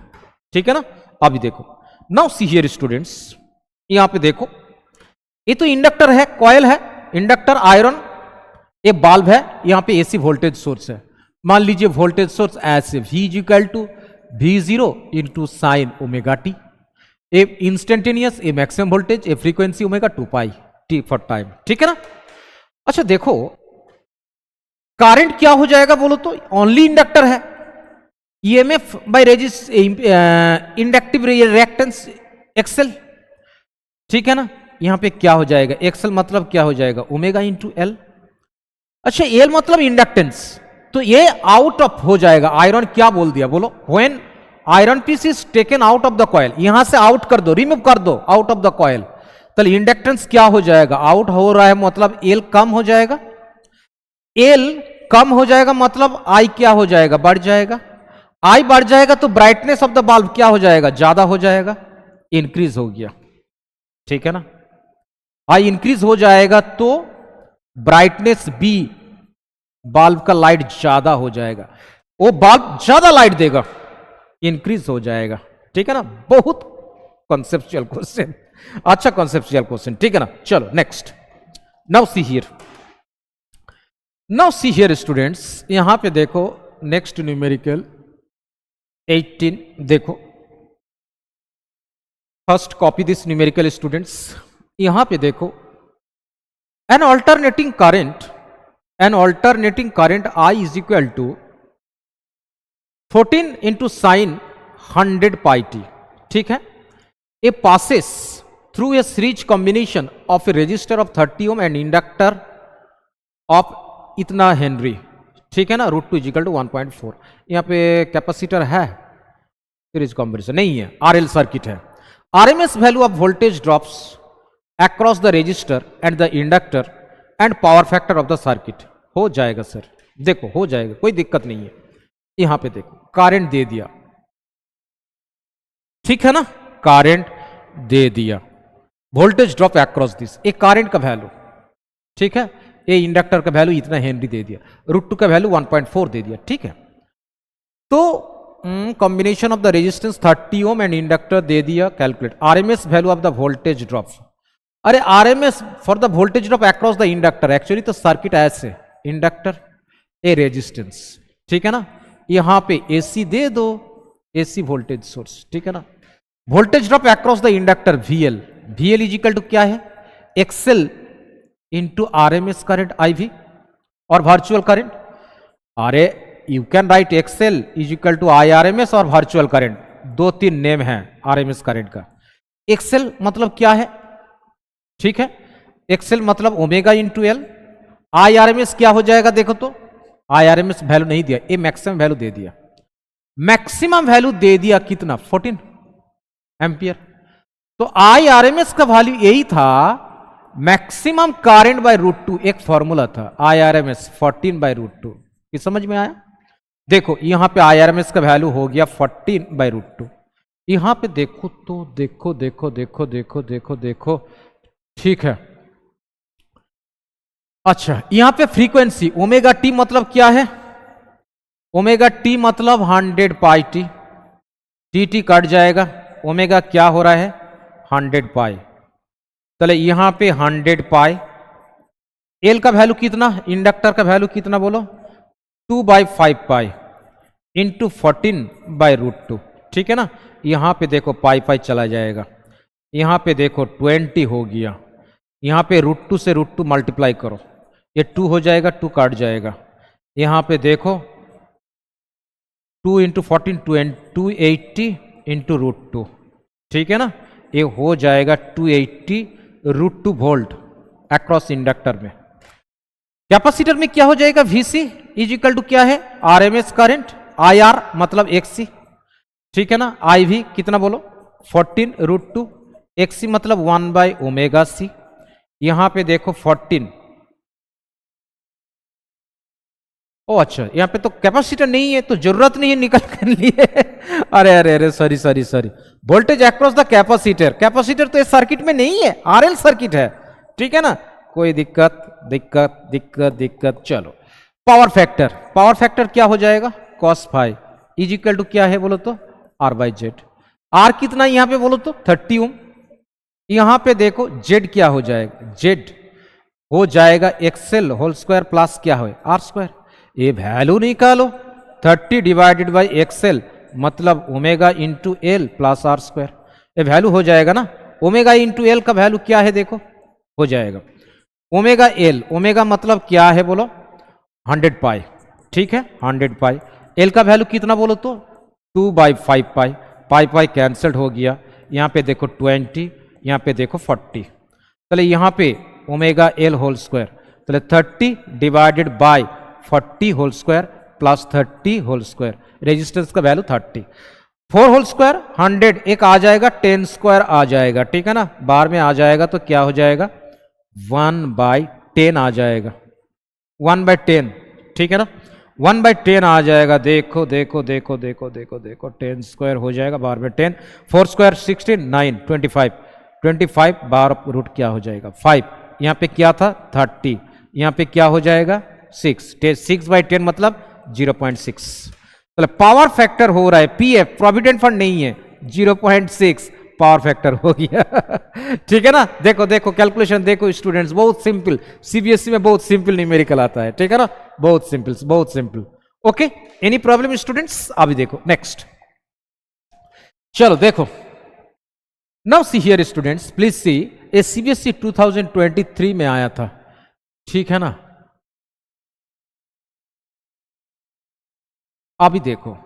ठीक है ना? अभी देखो नाउ सी हियर स्टूडेंट्स, यहां पे देखो ये तो इंडक्टर है, कॉयल है, इंडक्टर आयरन, ये बल्ब है, यहां पे एसी वोल्टेज सोर्स है। मान लीजिए वोल्टेज सोर्स ऐसे V equal to V0 into sine omega T, a instantaneous, a maximum voltage, a frequency omega 2 pi T for time, ठीक है ना? अच्छा देखो करंट क्या हो जाएगा बोलो तो? ओनली इंडक्टर है, EMF by resist inductive reactance XL, ठीक है ना? यहां पे क्या हो जाएगा, एक्सएल मतलब क्या हो जाएगा, ओमेगा इंटू एल। अच्छा, एल मतलब इंडक्टेंस, तो ये आउट ऑफ हो जाएगा। आयरन क्या बोल दिया, बोलो, when iron piece is taken out of the coil, यहां से आउट कर दो, रिमूव कर दो आउट ऑफ द कॉइल, तो इंडक्टेंस क्या हो जाएगा, आउट हो रहा है मतलब एल कम हो जाएगा। एल कम हो जाएगा मतलब आई क्या हो जाएगा, बढ़ जाएगा। आई बढ़ जाएगा तो ब्राइटनेस ऑफ द बल्ब क्या हो जाएगा, ज्यादा हो जाएगा, इंक्रीज हो गया, ठीक है ना। आई इंक्रीज हो जाएगा तो ब्राइटनेस बी, बल्ब का लाइट ज्यादा हो जाएगा, वो बल्ब ज्यादा लाइट देगा, इंक्रीज हो जाएगा, ठीक है ना। बहुत कॉन्सेप्चुअल क्वेश्चन, अच्छा कॉन्सेप्चुअल क्वेश्चन, ठीक है ना। चलो next, now see here, now see here students, यहां पे देखो नेक्स्ट न्यूमेरिकल 18, देखो first copy this numerical students. यहां पे देखो an alternating current I is equal to 14 into sine 100 pi T, ठीक है। A passes through a series combination of a resistor of 30 ohm and inductor of इतना henry, ठीक है ना। √2 is equal to 1.4, यहां पे कैपेसिटर है, सीरीज कॉम्बिनेशन नहीं है, आरएल सर्किट है। RMS value of voltage drops across the resistor and the inductor and power factor of the circuit, हो जाएगा सर, देखो हो जाएगा, कोई दिक्कत नहीं है। यहां पे देखो करंट दे दिया, ठीक है ना, करंट दे दिया, वोल्टेज ड्रॉप अक्रॉस दिस, एक करंट का वैल्यू, ठीक है, ये इंडक्टर का वैल्यू इतना हेनरी दे दिया, √2 का वैल्यू 1.4 दे दिया, ठीक है। तो combination of the resistance 30 ohm and inductor दे दिया, calculate RMS value of the voltage drop. अरे RMS for the voltage drop across the inductor, actually तो सर्किट ऐसे, इंडक्टर ए रेजिस्टेंस, ठीक है ना। यहां पे एसी दे दो, एसी वोल्टेज सोर्स, ठीक है ना। Voltage drop across the inductor VL, VL is equal to क्या है, XL into RMS current IV और वर्चुअल करंट। अरे you can write XL is equal to IRMS और वर्चुअल करंट, 2-3 नेम है RMS current का। एक्सएल मतलब क्या है, ठीक है, एक्सएल मतलब ओमेगा इंटू एल। IRMS क्या हो जाएगा, देखो तो IRMS वैल्यू नहीं दिया, ये मैक्सिमम वैल्यू दे दिया, मैक्सिमम वैल्यू दे दिया कितना, 14 एम्पियर। तो IRMS का वैल्यू यही था, मैक्सिमम करंट बाय √2, एक फॉर्मूला था IRMS 14 बाय √2, ये समझ में आया। देखो यहां पे IRMS का वैल्यू हो गया 14 बाय √2, यहां पे देखो तो देखो देखो देखो देखो देखो देखो, ठीक है। अच्छा, यहां पे फ्रीक्वेंसी ओमेगा टी मतलब क्या है, ओमेगा टी मतलब 100 पाई टी, टी कट जाएगा, ओमेगा क्या हो रहा है 100 पाई, चले यहां पे 100 पाई। एल का वैल्यू कितना, इंडक्टर का वैल्यू कितना बोलो, 2/5 पाई इंटू 14 बाय √2, ठीक है ना। यहां पे देखो पाई चला जाएगा, यहां पे देखो 20 हो गया, यहां पे √2 से √2 मल्टीप्लाई करो, ये 2 हो जाएगा, 2 काट जाएगा, यहां पे देखो 2 इंटू 14 280 इंटू √2, ठीक है ना। ये हो जाएगा 280 √2 वोल्ट अक्रॉस इंडक्टर में। कैपेसिटर में क्या हो जाएगा, VC इज इक्वल टू क्या है, आरएमएस करंट, IR मतलब XC, ठीक है ना। IV कितना बोलो 14 √2, XC मतलब 1/ωc, यहां पे देखो 14। ओ अच्छा, यहां पे तो कैपेसिटर नहीं है तो जरूरत नहीं है निकल कर लिए अरे अरे अरे sorry sorry sorry, voltage across the capacitor, capacitor तो इस सर्किट में नहीं है, आरएल सर्किट है, ठीक है ना। कोई दिक्कत दिक्कत दिक्कत दिक्कत, चलो पावर फैक्टर, पावर फैक्टर क्या हो जाएगा, cos phi is equal to क्या है बोलो तो R/Z। R कितना यहां पे बोलो तो 30 ओम, यहां पे देखो Z क्या हो जाएगा, Z हो जाएगा XL होल स्क्वायर प्लस क्या हो R²। ये वैल्यू निकालो, 30 डिवाइडेड बाई XL मतलब omega into L plus R², ये वैल्यू हो जाएगा ना। ओमेगा इंटू एल का वैल्यू क्या है देखो, हो जाएगा ओमेगा एल, ओमेगा मतलब क्या है बोलो 100 पाई, ठीक है 100 पाई। एल का वैल्यू कितना बोलो तो 2/5 पाई, पाई पाई कैंसल्ड हो गया, यहाँ पे देखो 20, यहाँ पे देखो 40, चले यहां पे ओमेगा एल होल स्क्वायर, चले 30 divided by 40 whole square plus 30 whole square, resistance का वैल्यू 30, 4 होल स्क्वायर 100, एक आ जाएगा 10 स्क्वायर आ जाएगा, ठीक है ना, बार में आ जाएगा तो क्या हो जाएगा 1/10 आ जाएगा, 1/10, ठीक है ना, 1/10 आ जाएगा। देखो देखो देखो देखो देखो देखो 10 स्क्वायर हो जाएगा बार में 10, 4 स्क्वायर 16, 9, 25, 25 बार रूट क्या हो जाएगा 5, यहाँ पे क्या था 30, यहाँ पे क्या हो जाएगा 6, 6/10 मतलब 0.6। तो पावर फैक्टर हो रहा है, पीएफ प्रोविडेंट फंड नहीं है, 0.6 पावर फैक्टर हो गया ठीक है ना। देखो देखो कैलकुलेशन देखो स्टूडेंट्स, बहुत सिंपल, सीबीएसई में बहुत सिंपल न्यूमेरिकल आता है, ठीक है ना, बहुत सिंपल बहुत simple. Okay, any problem students? अभी देखो नेक्स्ट, चलो देखो, now see here students, please सी, ये सीबीएसई 2023 में आया था, ठीक है ना। अभी देखो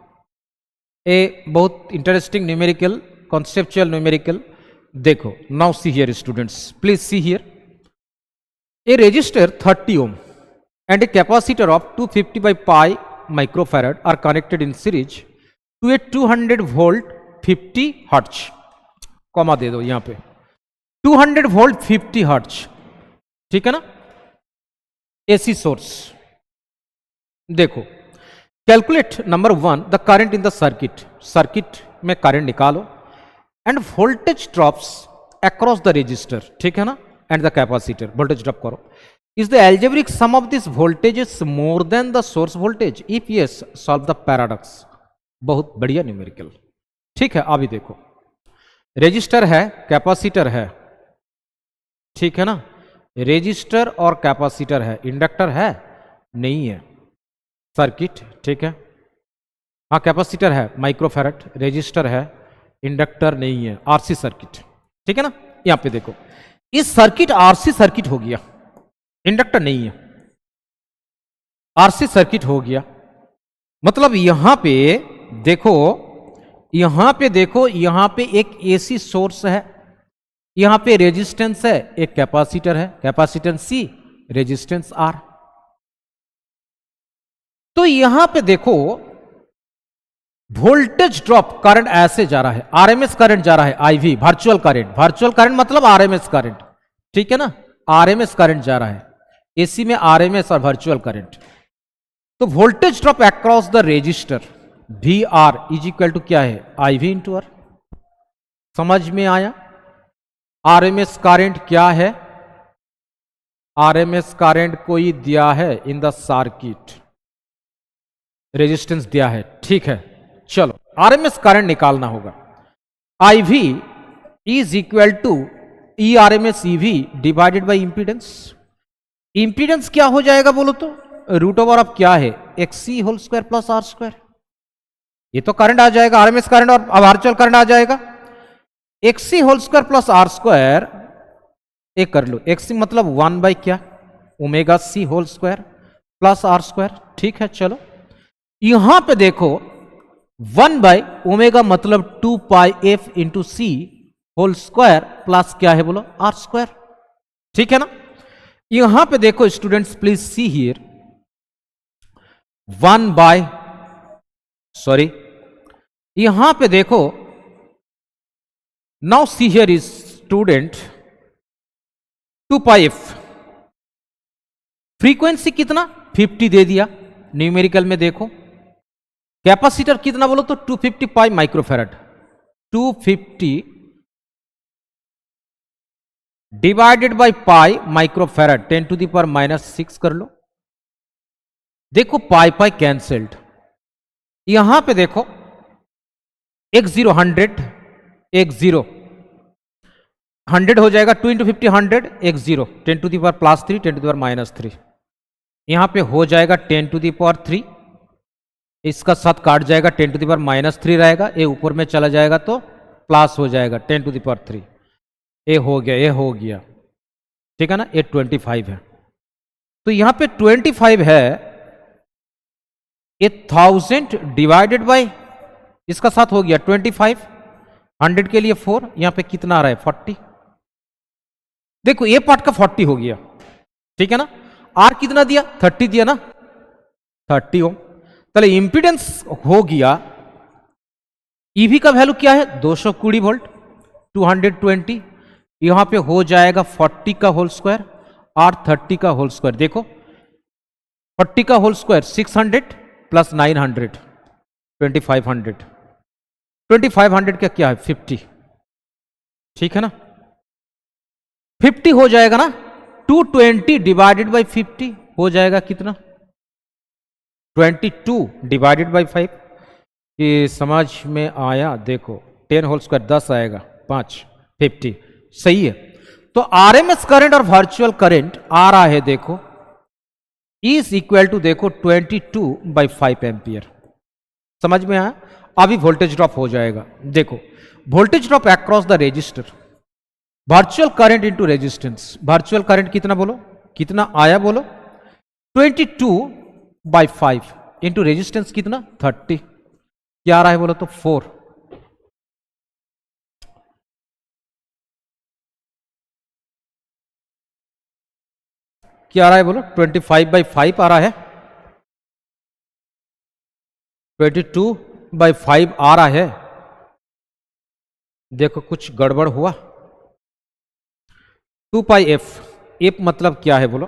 ए बहुत इंटरेस्टिंग न्यूमेरिकल, conceptual numerical, देखो, now see here students, please see here, a resistor 30 ohm and a capacitor of 250 by pi microfarad are connected in series to a 200 volt 50 hertz, comma दे दो यहां पे 200 volt 50 hertz, ठीक है ना, AC source. देखो calculate number 1 the current in the circuit, circuit में current निकालो, and voltage drops across the resistor, ठीक है ना, and the capacitor, voltage drop करो, is the algebraic sum of this voltages more than the source voltage, if yes solve the paradox. बहुत बढ़िया numerical, ठीक है। अभी देखो रेजिस्टर है, कैपेसिटर है, ठीक है ना, रेजिस्टर और कैपेसिटर है, इंडक्टर है नहीं है, सर्किट, ठीक है, हाँ कैपेसिटर है माइक्रोफैरड, रेजिस्टर है, इंडक्टर नहीं है, आरसी सर्किट, ठीक है ना। यहां पे देखो इस सर्किट आरसी सर्किट हो गया, इंडक्टर नहीं है, आरसी सर्किट हो गया, मतलब यहां पे देखो, यहां पे देखो, यहां पे एक एसी सोर्स है, यहां पे रेजिस्टेंस है, एक कैपेसिटर है, कैपेसिटेंस सी, रेजिस्टेंस आर। तो यहां पे देखो वोल्टेज ड्रॉप, करंट ऐसे जा रहा है, आरएमएस करंट जा रहा है, IV virtual current, virtual current मतलब आरएमएस करंट, ठीक है ना, आरएमएस करंट जा रहा है, एसी में आरएमएस और वर्चुअल करंट। तो voltage drop across the resistor V R is equal to क्या है, आईवी इंटू आर। समझ में आया? आरएमएस करंट क्या है, आरएमएस करंट कोई दिया है इन द सर्किट, रेजिस्टेंस दिया है, ठीक है। चलो आरएमएस करंट निकालना होगा, IV is equal to E RMS EV divided by impedance. Impedance क्या हो जाएगा बोलो तो, रूट ओवर ऑफ क्या है, XC whole square plus R square. ये तो करंट आ जाएगा, आरएमएस करंट और वर्चुअल करंट आ जाएगा, XC whole square plus R square, एक कर लो, एक्सी मतलब 1 बाई क्या, omega C whole square plus R square, ठीक है। चलो यहां पे देखो 1 बाई ओमेगा मतलब 2 pi F into C whole square plus क्या है बोलो, आर स्क्वायर, ठीक है ना। यहां पे देखो students please see here, 1 by, sorry यहां पे देखो, now see here is student 2 pi F, frequency कितना 50 दे दिया, न्यूमेरिकल में देखो, कैपेसिटर कितना बोलो तो 250 pi microfarad, 250 divided by pi microfarad 10 to the power -6 कर लो। देखो पाई पाई कैंसल्ड, यहां पे देखो एक 0 100, एक 0 100 हो जाएगा, 2 इंटू 50 100, एक 0 10 to the power +3 10 to the power -3, यहां पे हो जाएगा 10 टू द पावर 3, इसका साथ काट जाएगा 10 टू द पावर -3 रहेगा, ये ऊपर में चला जाएगा तो प्लस हो जाएगा 10 टू द पावर 3, ये हो गया, ये हो गया, ठीक है ना। ये 25 है, तो यहां पे 25 है, ये 1000 डिवाइडेड बाय इसका साथ हो गया 25, 100 के लिए 4, यहां पे कितना आ रहा है 40, देखो ए पार्ट का 40 हो गया, ठीक है ना। आर कितना दिया, 30 दिया ना, 30 ओम। चलो इंपीडेंस हो गया, ईवी का वैल्यू क्या है 220 वोल्ट, 220। यहां पे हो जाएगा 40 का होल स्क्वायर और 30 का होल स्क्वायर। देखो 40 का होल स्क्वायर 600 प्लस 900 2500, 2500 का क्या है 50, ठीक है ना। 50 हो जाएगा ना, 220 डिवाइडेड बाई 50 हो जाएगा कितना 22 डिवाइडेड बाई 5। ये समझ में आया, देखो 10 होल स्क्वायर 10 आएगा, 5 50 सही है। तो आरएमएस करंट और वर्चुअल करंट आ रहा है, देखो इज इक्वल टू देखो 22/5 एम्पियर। समझ में आया। अभी वोल्टेज ड्रॉप हो जाएगा, देखो voltage drop across the resistor, virtual current into resistance. Virtual current कितना बोलो, कितना आया बोलो 22/5 इंटू रेजिस्टेंस कितना 30, क्या आ रहा है बोलो तो 4। क्या आ रहा है बोलो 25/5 आ रहा है, 22/5 आ रहा है। देखो कुछ गड़बड़ हुआ, 2πf, एफ मतलब क्या है बोलो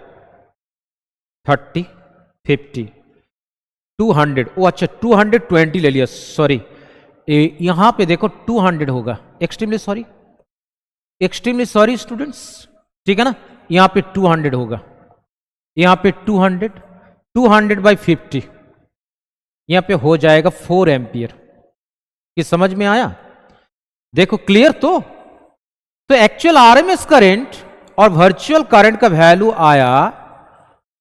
30 50 200, ओ अच्छा 220 ले लिया, सॉरी यहां पे देखो 200 होगा, extremely sorry, extremely sorry students, ठीक है ना। यहां पे 200 होगा, यहां पे 200/50 यहां पे हो जाएगा 4 एम्पियर। कि समझ में आया, देखो क्लियर। तो एक्चुअल आरएमएस करंट और वर्चुअल करंट का वैल्यू आया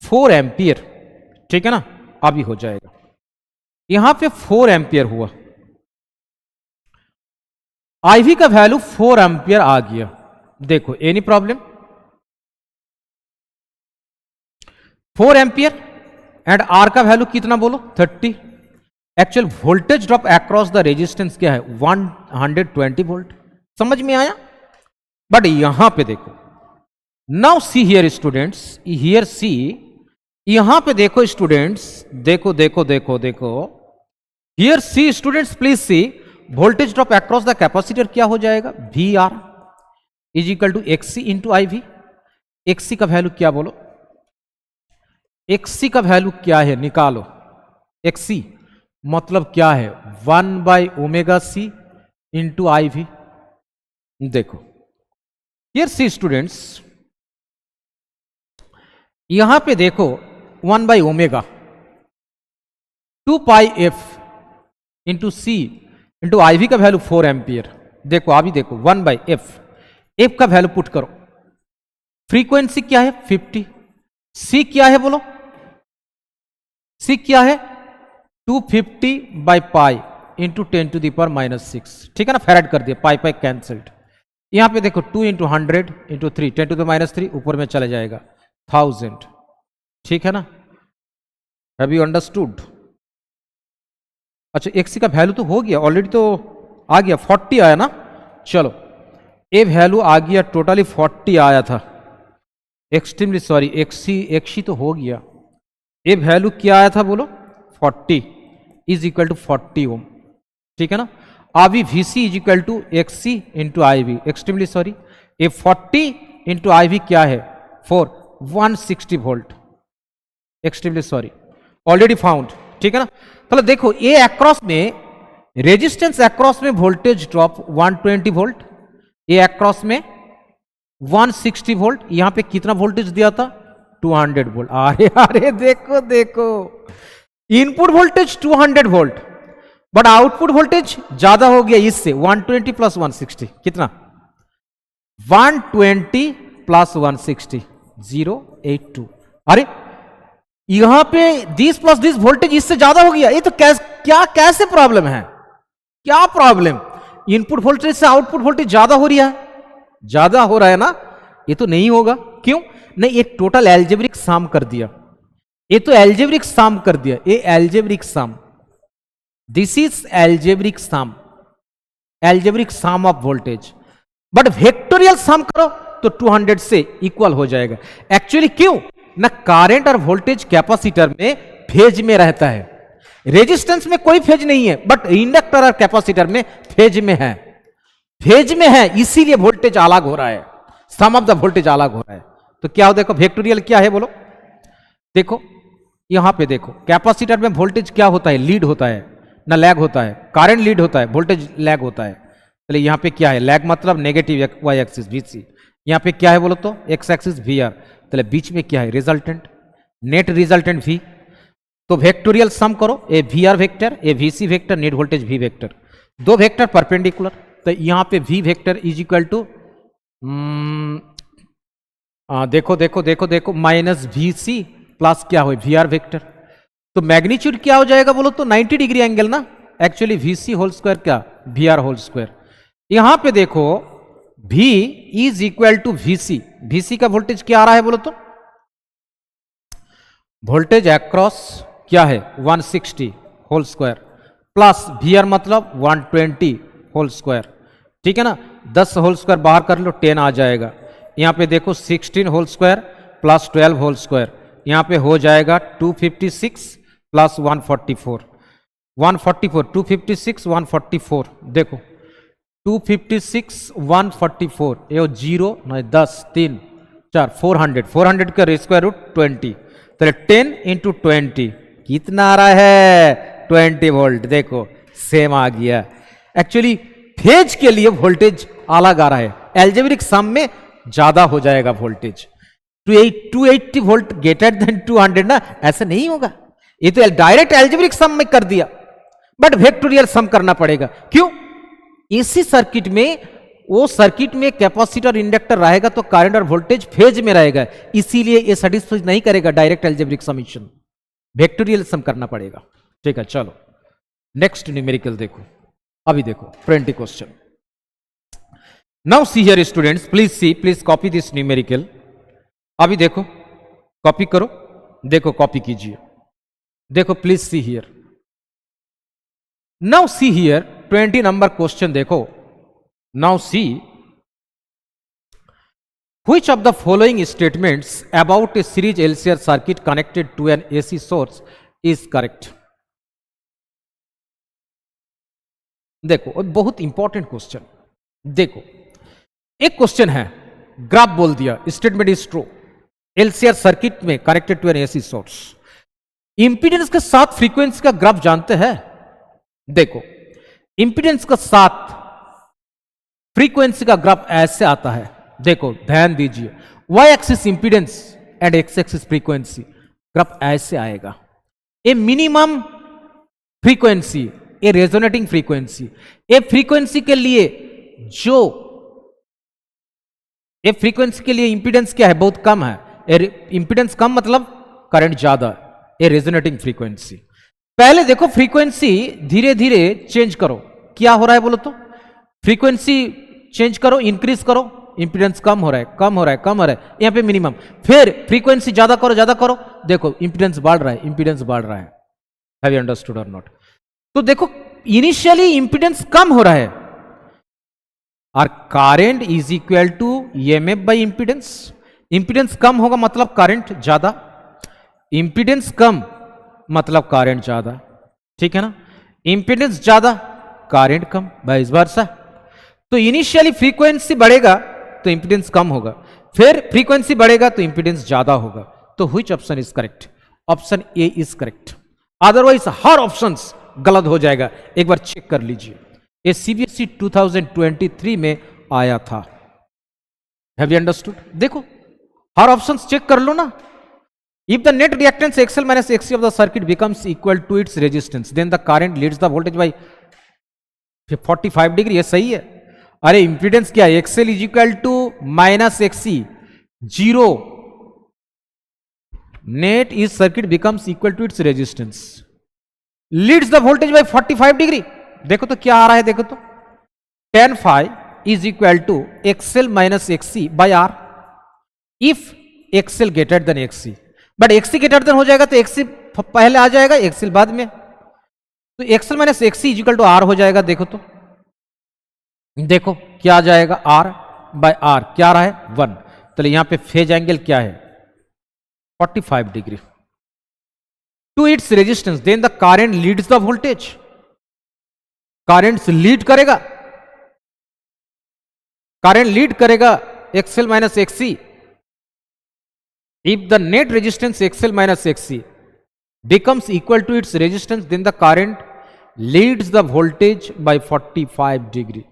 4 एम्पियर, ठीक है ना। अभी हो जाएगा, यहां पे 4 एम्पियर हुआ, आईवी का वैल्यू 4 एम्पियर आ गया। देखो any problem, 4 ampere and R का वैल्यू कितना बोलो 30। Actual voltage drop across the resistance क्या है 120 वोल्ट। समझ में आया। बट यहां पे देखो, now see here students, here see, यहां पे देखो स्टूडेंट्स, देखो देखो देखो देखो, here see students please see, voltage drop across the capacitor क्या हो जाएगा V R is equal to XC into I V. XC का वैल्यू क्या बोलो, एक्सी का वैल्यू क्या है निकालो। एक्सी मतलब क्या है 1/ω/c इंटू आई वी। देखो हियर सी स्टूडेंट्स, यहां पे देखो 1/ω, 2πf into C into I V का वैल्यू 4 एम्पियर। देखो अभी देखो 1/f, एफ का वैल्यू पुट करो, फ्रीक्वेंसी क्या है 50, सी क्या है बोलो, सी क्या है 250/π इंटू 10⁻⁻6, ठीक है ना। फेराड कर दिया, पाई पाई कैंसल्ड। यहां पे देखो 2 × 100 × 3 10⁻3 ऊपर में चला जाएगा 1000, ठीक है ना। Have you understood. अच्छा एक्सी का वैल्यू तो हो गया ऑलरेडी, तो आ गया 40 आया ना। चलो ए वैल्यू आ गया, टोटली 40 आया था, एक्सट्रीमली सॉरी, एक्सी तो हो गया। ए वैल्यू क्या आया था बोलो 40 इज इक्वल टू 40 ओम, ठीक है ना। अभी VC is equal to XC into I V, extremely sorry, a 40 into I V क्या है 4, 160 volt, extremely sorry, already found, ठीक है ना। तो देखो ए अक्रॉस में, रेजिस्टेंस अक्रॉस में voltage drop 120 volt, a across में 160 वोल्ट, यहां पे कितना वोल्टेज दिया था 200 वोल्ट। अरे अरे देखो देखो, input voltage 200 volt but output voltage ज्यादा हो गया इससे, 120 प्लस 160 कितना 120 प्लस 160 082। अरे यहां पे दिस प्लस दिस वोल्टेज इससे ज्यादा हो गया, ये तो कैसे प्रॉब्लम है, क्या प्रॉब्लम, इनपुट वोल्टेज से आउटपुट वोल्टेज ज्यादा हो रहा है, ज्यादा हो रहा है ना। ये तो नहीं होगा, क्यों नहीं, ये टोटल एल्जेब्रिक सम कर दिया, ये तो एल्जेब्रिक सम कर दिया, ये algebraic sum, this is algebraic sum, algebraic sum of voltage. But vectorial sum करो तो 200 से इक्वल हो जाएगा। एक्चुअली क्यों ना, करंट और वोल्टेज कैपेसिटर में फेज में रहता है, रेजिस्टेंस में कोई फेज नहीं है, बट इंडक्टर और कैपेसिटर में फेज में है, फेज में है, इसीलिए वोल्टेज अलग हो रहा है, सम ऑफ द वोल्टेज अलग हो रहा है। तो क्या हो, देखो वेक्टोरियल क्या है बोलो, देखो यहां पे देखो कैपेसिटर में वोल्टेज क्या होता है, लीड होता है ना लैग होता है, करंट लीड होता है, वोल्टेज लैग होता है। चलिए यहां पे क्या है, लैग मतलब नेगेटिव वाई एक्सिस वीसी, यहां पे क्या है बोलो तो एक्स एक्सिस वी आर, चलिए बीच में क्या है रिजल्टेंट, नेट रिजल्टेंट वी। तो वेक्टोरियल सम करो, a V R vector, a V C vector, net voltage V vector, दो वेक्टर परपेंडिकुलर, तो यहां पे V vector is equal to देखो देखो देखो देखो माइनस वी सी प्लस क्या हो वी आर वेक्टर। तो मैग्नीट्यूड क्या हो जाएगा बोलो तो 90 डिग्री एंगल ना, actually V C whole square क्या वी आर होल स्क्वायर। यहां पे देखो V is equal to VC, VC का वोल्टेज क्या आ रहा है बोलो तो, वोल्टेज अक्रॉस क्या है 160 होल स्क्वायर प्लस VR मतलब 120 होल स्क्वायर, ठीक है ना, 10 होल स्क्वायर बाहर कर लो 10 आ जाएगा। यहां पे देखो 16 whole square plus 12 whole square, यहां पे हो जाएगा 256 प्लस 144, 256 144, देखो 256 144, ये 0 9 10 3 4 400 का स्क्वायर रूट 20, तो 10 इंटू 20 कितना आ रहा है 20 वोल्ट, देखो सेम आ गया। एक्चुअली फेज के लिए वोल्टेज अलग आ रहा है, एल्जेब्रिक सम में ज्यादा हो जाएगा वोल्टेज, 280 वोल्ट ग्रेटर देन 200 ना, ऐसा नहीं होगा, ये तो डायरेक्ट एल्जेब्रिक सम में कर दिया, बट वेक्टोरियल सम करना पड़ेगा। क्यों, इसी सर्किट में, वो सर्किट में कैपेसिटर इंडक्टर रहेगा तो करंट और वोल्टेज फेज में रहेगा, इसीलिए ये सेटिस्फाई नहीं करेगा डायरेक्ट एल्जेब्रिक समीशन, वेक्टोरियल सम करना पड़ेगा। ठीक है, चलो नेक्स्ट न्यूमेरिकल देखो, अभी देखो 20 question. Now see here students, please see, please copy this numerical. अभी देखो, कॉपी करो, देखो कॉपी कीजिए, देखो please see here. Now see here 20 number question देखो। Now see, which of the following statements about a series LCR circuit connected to an AC source is correct? देखो बहुत important question, देखो एक question है, graph बोल दिया, statement is true, LCR circuit में connected to an AC source, impedance के साथ फ्रीक्वेंसी का ग्राफ जानते हैं। देखो इंपीडेंस के साथ फ्रीक्वेंसी का ग्राफ ऐसे आता है, देखो ध्यान दीजिए, Y axis impedance and X axis frequency, graph ऐसे आएगा, a minimum frequency, a resonating frequency, a frequency के लिए जो, ए फ्रीक्वेंसी के लिए इंपीडेंस क्या है बहुत कम है, इंपीडेंस कम मतलब करंट ज्यादा, ए रेजोनेटिंग फ्रीक्वेंसी। पहले देखो फ्रीक्वेंसी धीरे धीरे चेंज करो, क्या हो रहा है बोलो तो, फ्रीक्वेंसी चेंज करो, इंक्रीज करो, इंपीडेंस कम हो रहा है, कम हो रहा है, कम हो रहा है, यहां पे मिनिमम, फिर फ्रीक्वेंसी ज्यादा करो, देखो इंपीडेंस बढ़ रहा है, इंपीडेंस बढ़ रहा है। हैव यू अंडरस्टूड और नॉट? तो देखो इनिशियली इंपीडेंस कम हो रहा है और current is equal to EMF by impedance, impedance कम होगा मतलब करंट ज्यादा, इंपीडेंस कम मतलब करंट ज्यादा, ठीक है ना, इंपीडेंस ज्यादा करंट कम, वाइस वर्सा। तो इनिशियली फ्रीक्वेंसी बढ़ेगा तो इंपीडेंस कम होगा, फिर फ्रीक्वेंसी बढ़ेगा तो इंपीडेंस ज्यादा होगा। तो which option is correct? Option A is correct, otherwise her option गलत हो जाएगा। एक बार चेक कर लीजिए, ये सीबीएसई 2023 में आया था। Have you understood? देखो हर ऑप्शन चेक कर लो ना। If the net reactance XL minus XC of the circuit becomes equal to its resistance, then the current leads the voltage by 45 degree, ये सही है। अरे इंपीडेंस क्या है, XL is equal to minus XC, 0, net is circuit becomes equal to its resistance, leads the voltage by 45 degree. देखो तो क्या आ रहा है, देखो तो tan phi is equal to XL minus XC by R, if XL greater than XC, but XC greater than हो जाएगा तो XC पहले आ जाएगा, XL बाद में, तो XL minus XC equal to R हो जाएगा। देखो तो, देखो क्या आ जाएगा R, बाय आर क्या रहा है 1, तो यहां पे फेज एंगल क्या है 45 degree to its resistance, then the current leads the voltage, current lead करेगा, करंट लीड करेगा XL minus XC। If the net resistance XL minus XC becomes equal to its resistance, then the current leads the voltage by 45 degree.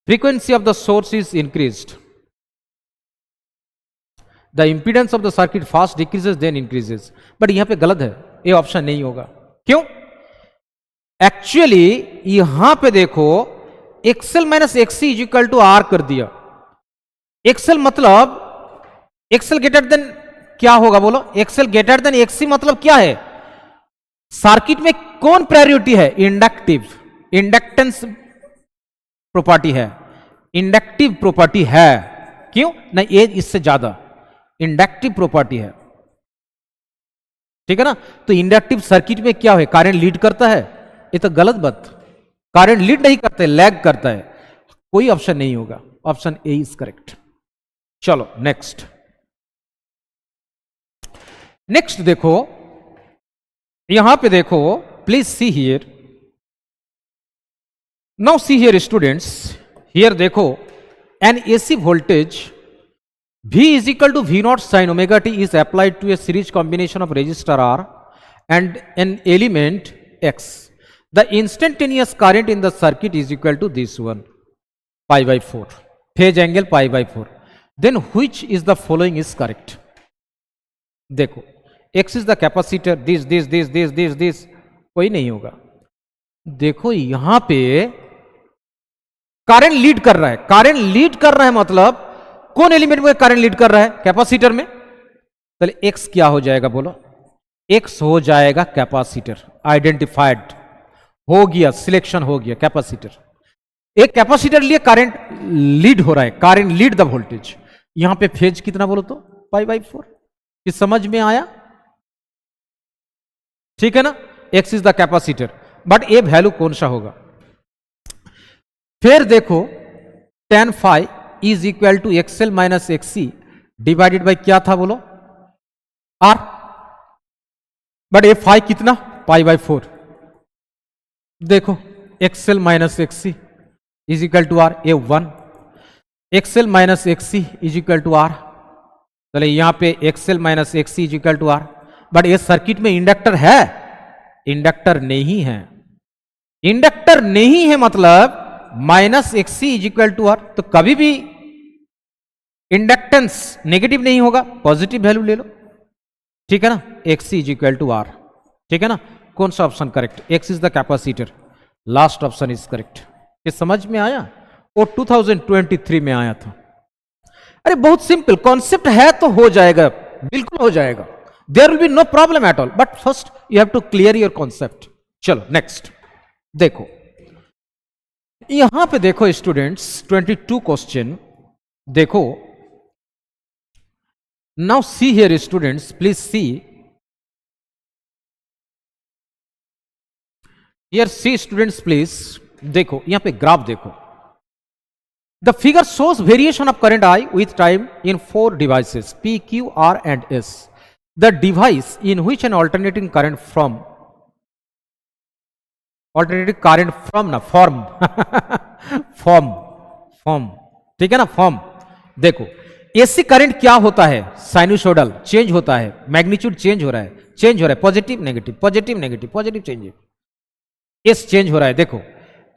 Frequency of the source is increased. The impedance of the circuit first decreases then increases. But यहां पे गलत है, ये option नहीं होगा। क्यों? Actually यहां पे देखो XL minus XC is equal to R कर दिया। XL मतलब XL ग्रेटर देन क्या होगा बोलो, XL ग्रेटर देन XC मतलब क्या है, सर्किट में कौन प्रायोरिटी है, इंडक्टिव, इंडक्टेंस प्रॉपर्टी है, इंडक्टिव प्रॉपर्टी है। क्यों नहीं, ये इससे ज्यादा इंडक्टिव प्रॉपर्टी है, ठीक है ना। तो इंडक्टिव सर्किट में क्या है, करंट लीड करता है, ये तो गलत बात, करंट लीड नहीं करता है, लैग करता है, कोई ऑप्शन नहीं होगा, ऑप्शन ए इज करेक्ट। चलो नेक्स्ट, नेक्स्ट देखो, यहां पे देखो, please see here, now see here students, here देखो, एन AC वोल्टेज V is equal to V naught sin omega t is applied to a series combination of resistor R and an element X. The instantaneous current in the circuit is equal to this one, pi by 4, phase angle pi by 4. Then which is the following is correct? देखो, X is the capacitor, this, कोई नहीं होगा। देखो यहां पे current lead कर रहा है, करंट लीड कर रहा है मतलब कौन एलिमेंट में करंट लीड कर रहा है, कैपेसिटर में, तो X क्या हो जाएगा बोलो, X हो जाएगा कैपेसिटर, आइडेंटिफाइड हो गया, सिलेक्शन हो गया कैपेसिटर। एक कैपेसिटर लिए करंट लीड हो रहा है, करंट लीड द वोल्टेज। यहां पे फेज कितना बोलो तो पाई बाई 4, इस समझ में आया, ठीक है ना। X is the capacitor, but ये वैल्यू कौन सा होगा, फिर देखो tan phi is equal to XL minus XC divided by क्या था बोलो R, बट ये phi कितना पाई बाई 4। देखो XL minus XC is equal to R, ये 1, XL minus XC is equal to R, चले यहां पे XL minus XC is equal to R, but ये सर्किट में इंडक्टर है, इंडक्टर नहीं है, इंडक्टर नहीं है मतलब minus XC is equal to R, तो कभी भी इंडक्टेंस नेगेटिव नहीं होगा, पॉजिटिव वैल्यू ले लो, ठीक है ना। XC is equal to R, ठीक है ना। कौन सा option correct, X is the capacitor, last option is correct. ये समझ में आया, वो 2023 में आया था। अरे बहुत सिंपल कॉन्सेप्ट है तो हो जाएगा, बिल्कुल हो जाएगा, there will be no problem at all, but first you have to clear your concept. चलो नेक्स्ट देखो, यहां पे देखो स्टूडेंट्स 22 क्वेश्चन देखो, now see here students, please see here, see students please देखो, यहां पे ग्राफ देखो, the figure shows variation of current I with time in 4 devices P, Q, R and S. The device in which an alternating current from form, ठीक है ना, form. देखो AC current क्या होता है, साइनोसॉइडल चेंज होता है, मैग्नीट्यूड चेंज हो रहा है, positive negative, positive negative, positive change, S change हो रहा है। देखो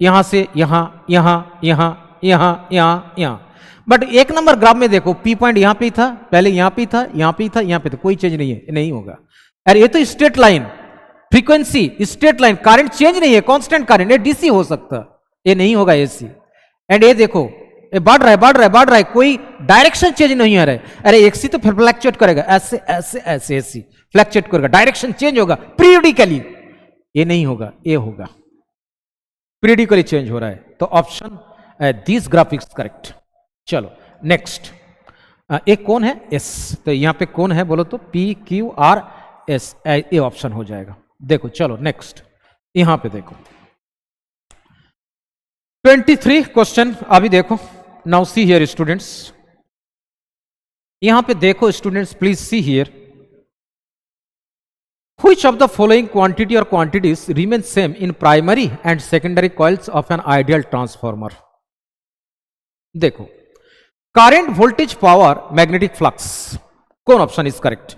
यहां से यहां, यहां, यहां, यहां, यहां, यहां, बट एक नंबर ग्राफ में देखो P पॉइंट यहां पे था, पहले यहां पे था, यहां पे था, यहां पे था, कोई चेंज नहीं है, नहीं होगा। अरे ये तो straight line, frequency straight line, current change नहीं है, कांस्टेंट करंट, ये DC हो सकता, ये नहीं होगा AC। एंड ये देखो ये बढ़ रहा है, बढ़ रहा है, बढ़ रहा है, कोई डायरेक्शन चेंज नहीं आ रहा है। अरे XC तो फिर फ्लैक्चुएट करेगा, ऐसे ऐसे ऐसे AC फ्लैक्चुएट करेगा, डायरेक्शन चेंज होगा पीरियडिकली, ये नहीं होगा, ये होगा, पीरियडिकली चेंज हो रहा है। तो ऑप्शन दिस ग्राफिक्स करेक्ट। चलो नेक्स्ट, एक कौन है S, तो यहां पे कौन है बोलो तो P, Q, R, S, ये ऑप्शन हो जाएगा। देखो चलो नेक्स्ट, यहां पे देखो 23 क्वेश्चन, अभी देखो नाउ सी हियर स्टूडेंट्स, यहां पे देखो students, please see here, which of the following quantity or quantities remain same in primary and secondary coils of an ideal transformer? देखो, current, voltage, power, magnetic flux, कौन option is correct?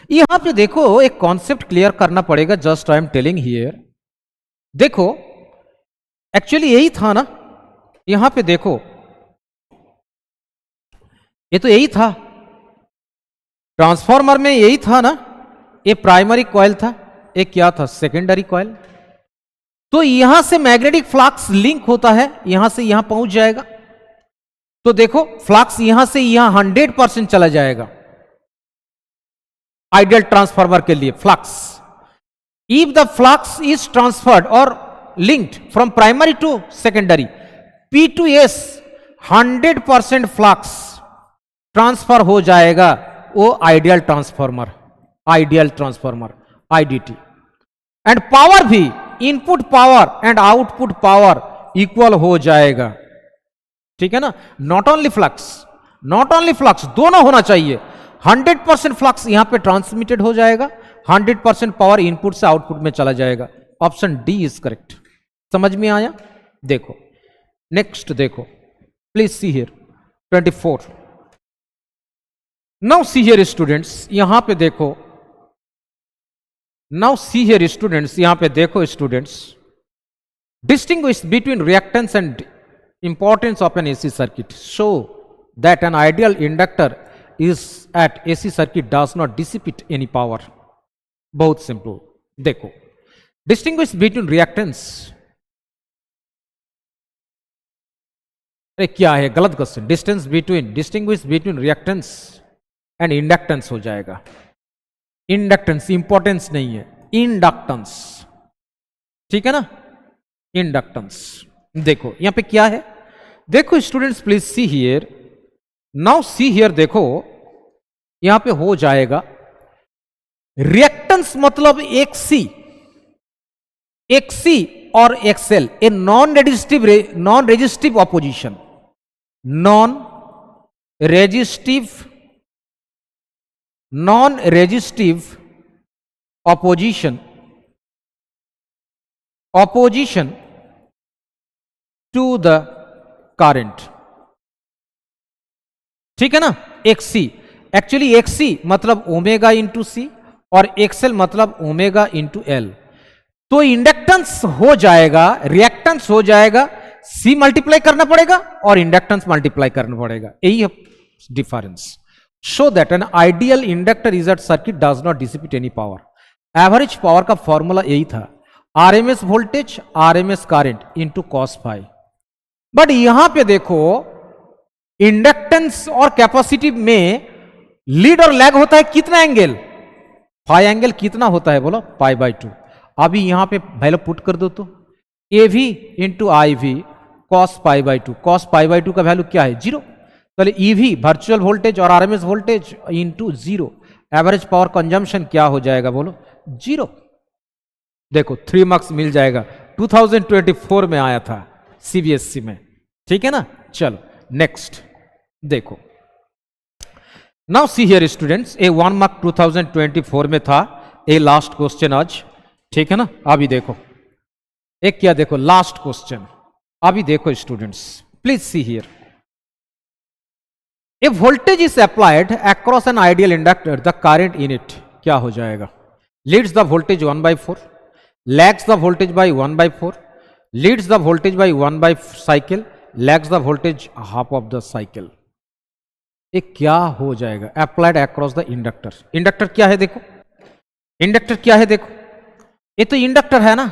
यहां पे देखो एक concept clear करना पड़ेगा, just I am telling here. देखो actually यही था ना, यहां पे देखो ये तो यही था, ट्रांसफार्मर में यही था ना, ये प्राइमरी कॉइल था, ये क्या था, सेकेंडरी कॉइल। तो यहां से मैग्नेटिक फ्लक्स लिंक होता है, यहां से यहां पहुंच जाएगा। तो देखो फ्लक्स यहां से यहां 100% चला जाएगा आइडियल ट्रांसफार्मर के लिए। Flux, if the flux is transferred और linked from primary to secondary, P to S 100% flux transfer हो जाएगा, वो ideal transformer, ideal transformer IDT। And power भी, input power and output power equal हो जाएगा, ठीक है ना। नॉट ओनली फ्लक्स, दोनों होना चाहिए। 100% फ्लक्स यहां पे ट्रांसमिटेड हो जाएगा, 100% पावर इनपुट से आउटपुट में चला जाएगा। Option D is correct. समझ में आया? देखो नेक्स्ट, देखो please see here 24। Now see here students, यहां पे देखो, नाउ सी हियर स्टूडेंट्स, यहां पे देखो students, distinguish between reactance and importance of an AC circuit, show that an ideal inductor is at AC circuit does not dissipate any power. बहुत simple, देखो distinguish between reactance, अरे क्या है, गलत question. Distinguish between reactance and inductance हो जाएगा। Inductance, importance नहीं है, इंडक्टेंस, ठीक है ना, इंडक्टेंस। देखो यहां पे क्या है, देखो students please see here, now see here, देखो यहां पे हो जाएगा रिएक्टेंस मतलब XC और XL, a non resistive opposition, non resistive opposition to the current, ठीक है ना। XC, एक्चुअली XC मतलब ओमेगा इंटू सी और XL मतलब ओमेगा इंटू एल। तो इंडक्टेंस हो जाएगा, रिएक्टेंस हो जाएगा, C मल्टीप्लाई करना पड़ेगा और इंडक्टेंस मल्टीप्लाई करना पड़ेगा, यही है difference. Show that an ideal inductor is at circuit does not dissipate any power. Average power का फॉर्मूला यही था, RMS voltage RMS current into cos phi. But यहां पे देखो इंडक्टेंस और कैपेसिटी में लीड और लैग होता है कितना एंगल, फाई एंगल कितना होता है बोलो, π/2। अभी यहां पे वैल्यू पुट कर दो तो AV into IV cos π/2, cos π/2 का वैल्यू क्या है, 0। तो EV वर्चुअल वोल्टेज और RMS voltage into 0, average power consumption क्या हो जाएगा बोलो, 0। देखो 3 मार्क्स मिल जाएगा, 2024 में आया था CBSE में, ठीक है ना। चलो नेक्स्ट देखो, now see here students, A 1 mark 2024 में था, ए लास्ट क्वेश्चन आज, ठीक है ना। अभी देखो एक क्या, देखो लास्ट क्वेश्चन, अभी देखो students please see here, a voltage is applied across an ideal inductor, the current in it क्या हो जाएगा, leads the voltage 1/4, lags the voltage by 1/4, leads the voltage by 1 cycle, lags the voltage half of the cycle. ये क्या हो जाएगा, applied across the inductor. Inductor क्या है देखो, इंडक्टर क्या है देखो, ये तो इंडक्टर है ना,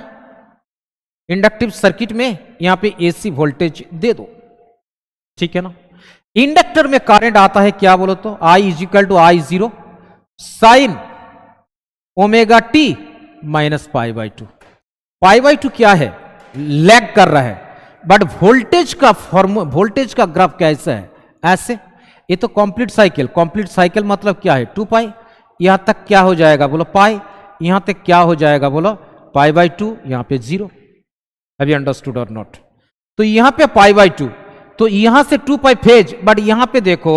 इंडक्टिव सर्किट में यहां पे AC वोल्टेज दे दो, ठीक है ना। इंडक्टर में करंट आता है क्या बोलो तो, I = I0 sin ωt - π/2। π/2 क्या है, लैग कर रहा है, बट वोल्टेज का ग्राफ कैसा है, ऐसे। ये तो कंप्लीट साइकिल मतलब क्या है, 2π, यहां तक क्या हो जाएगा बोलो पाई, यहां तक क्या हो जाएगा बोलो π/2, यहां पे 0। हैव यू अंडरस्टूड और नॉट? तो यहां पे π/2, तो यहां से 2 पाई फेज, बट यहां पे देखो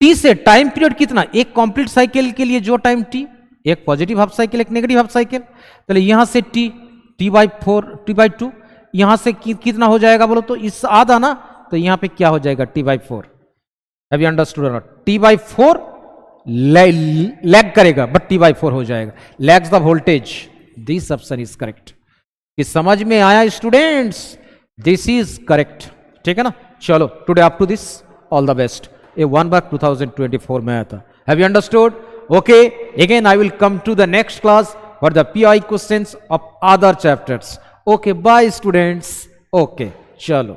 टी से टाइम पीरियड कितना, एक कंप्लीट साइकिल के लिए जो टाइम टी, एक पॉजिटिव हाफ साइकिल एक नेगेटिव हाफ साइकिल, तो यहां से टी बाई 4 टी बाई 2, यहां से कितना हो जाएगा बोलो तो, इस आधा ना, तो यहां पे क्या हो जाएगा T by 4। Have you understood और नॉट? टी बाई 4 लैग करेगा बट टी बाई 4 हो जाएगा, lags the voltage. This option is correct. कि समझ में आया स्टूडेंट्स? दिस इज करेक्ट, ठीक है ना। चलो today up to this, all the best. ये 1/2024 में आया था। Have you understood? Okay, again I will come to the next class for the PI questions of other chapters. Okay bye students. Okay चलो।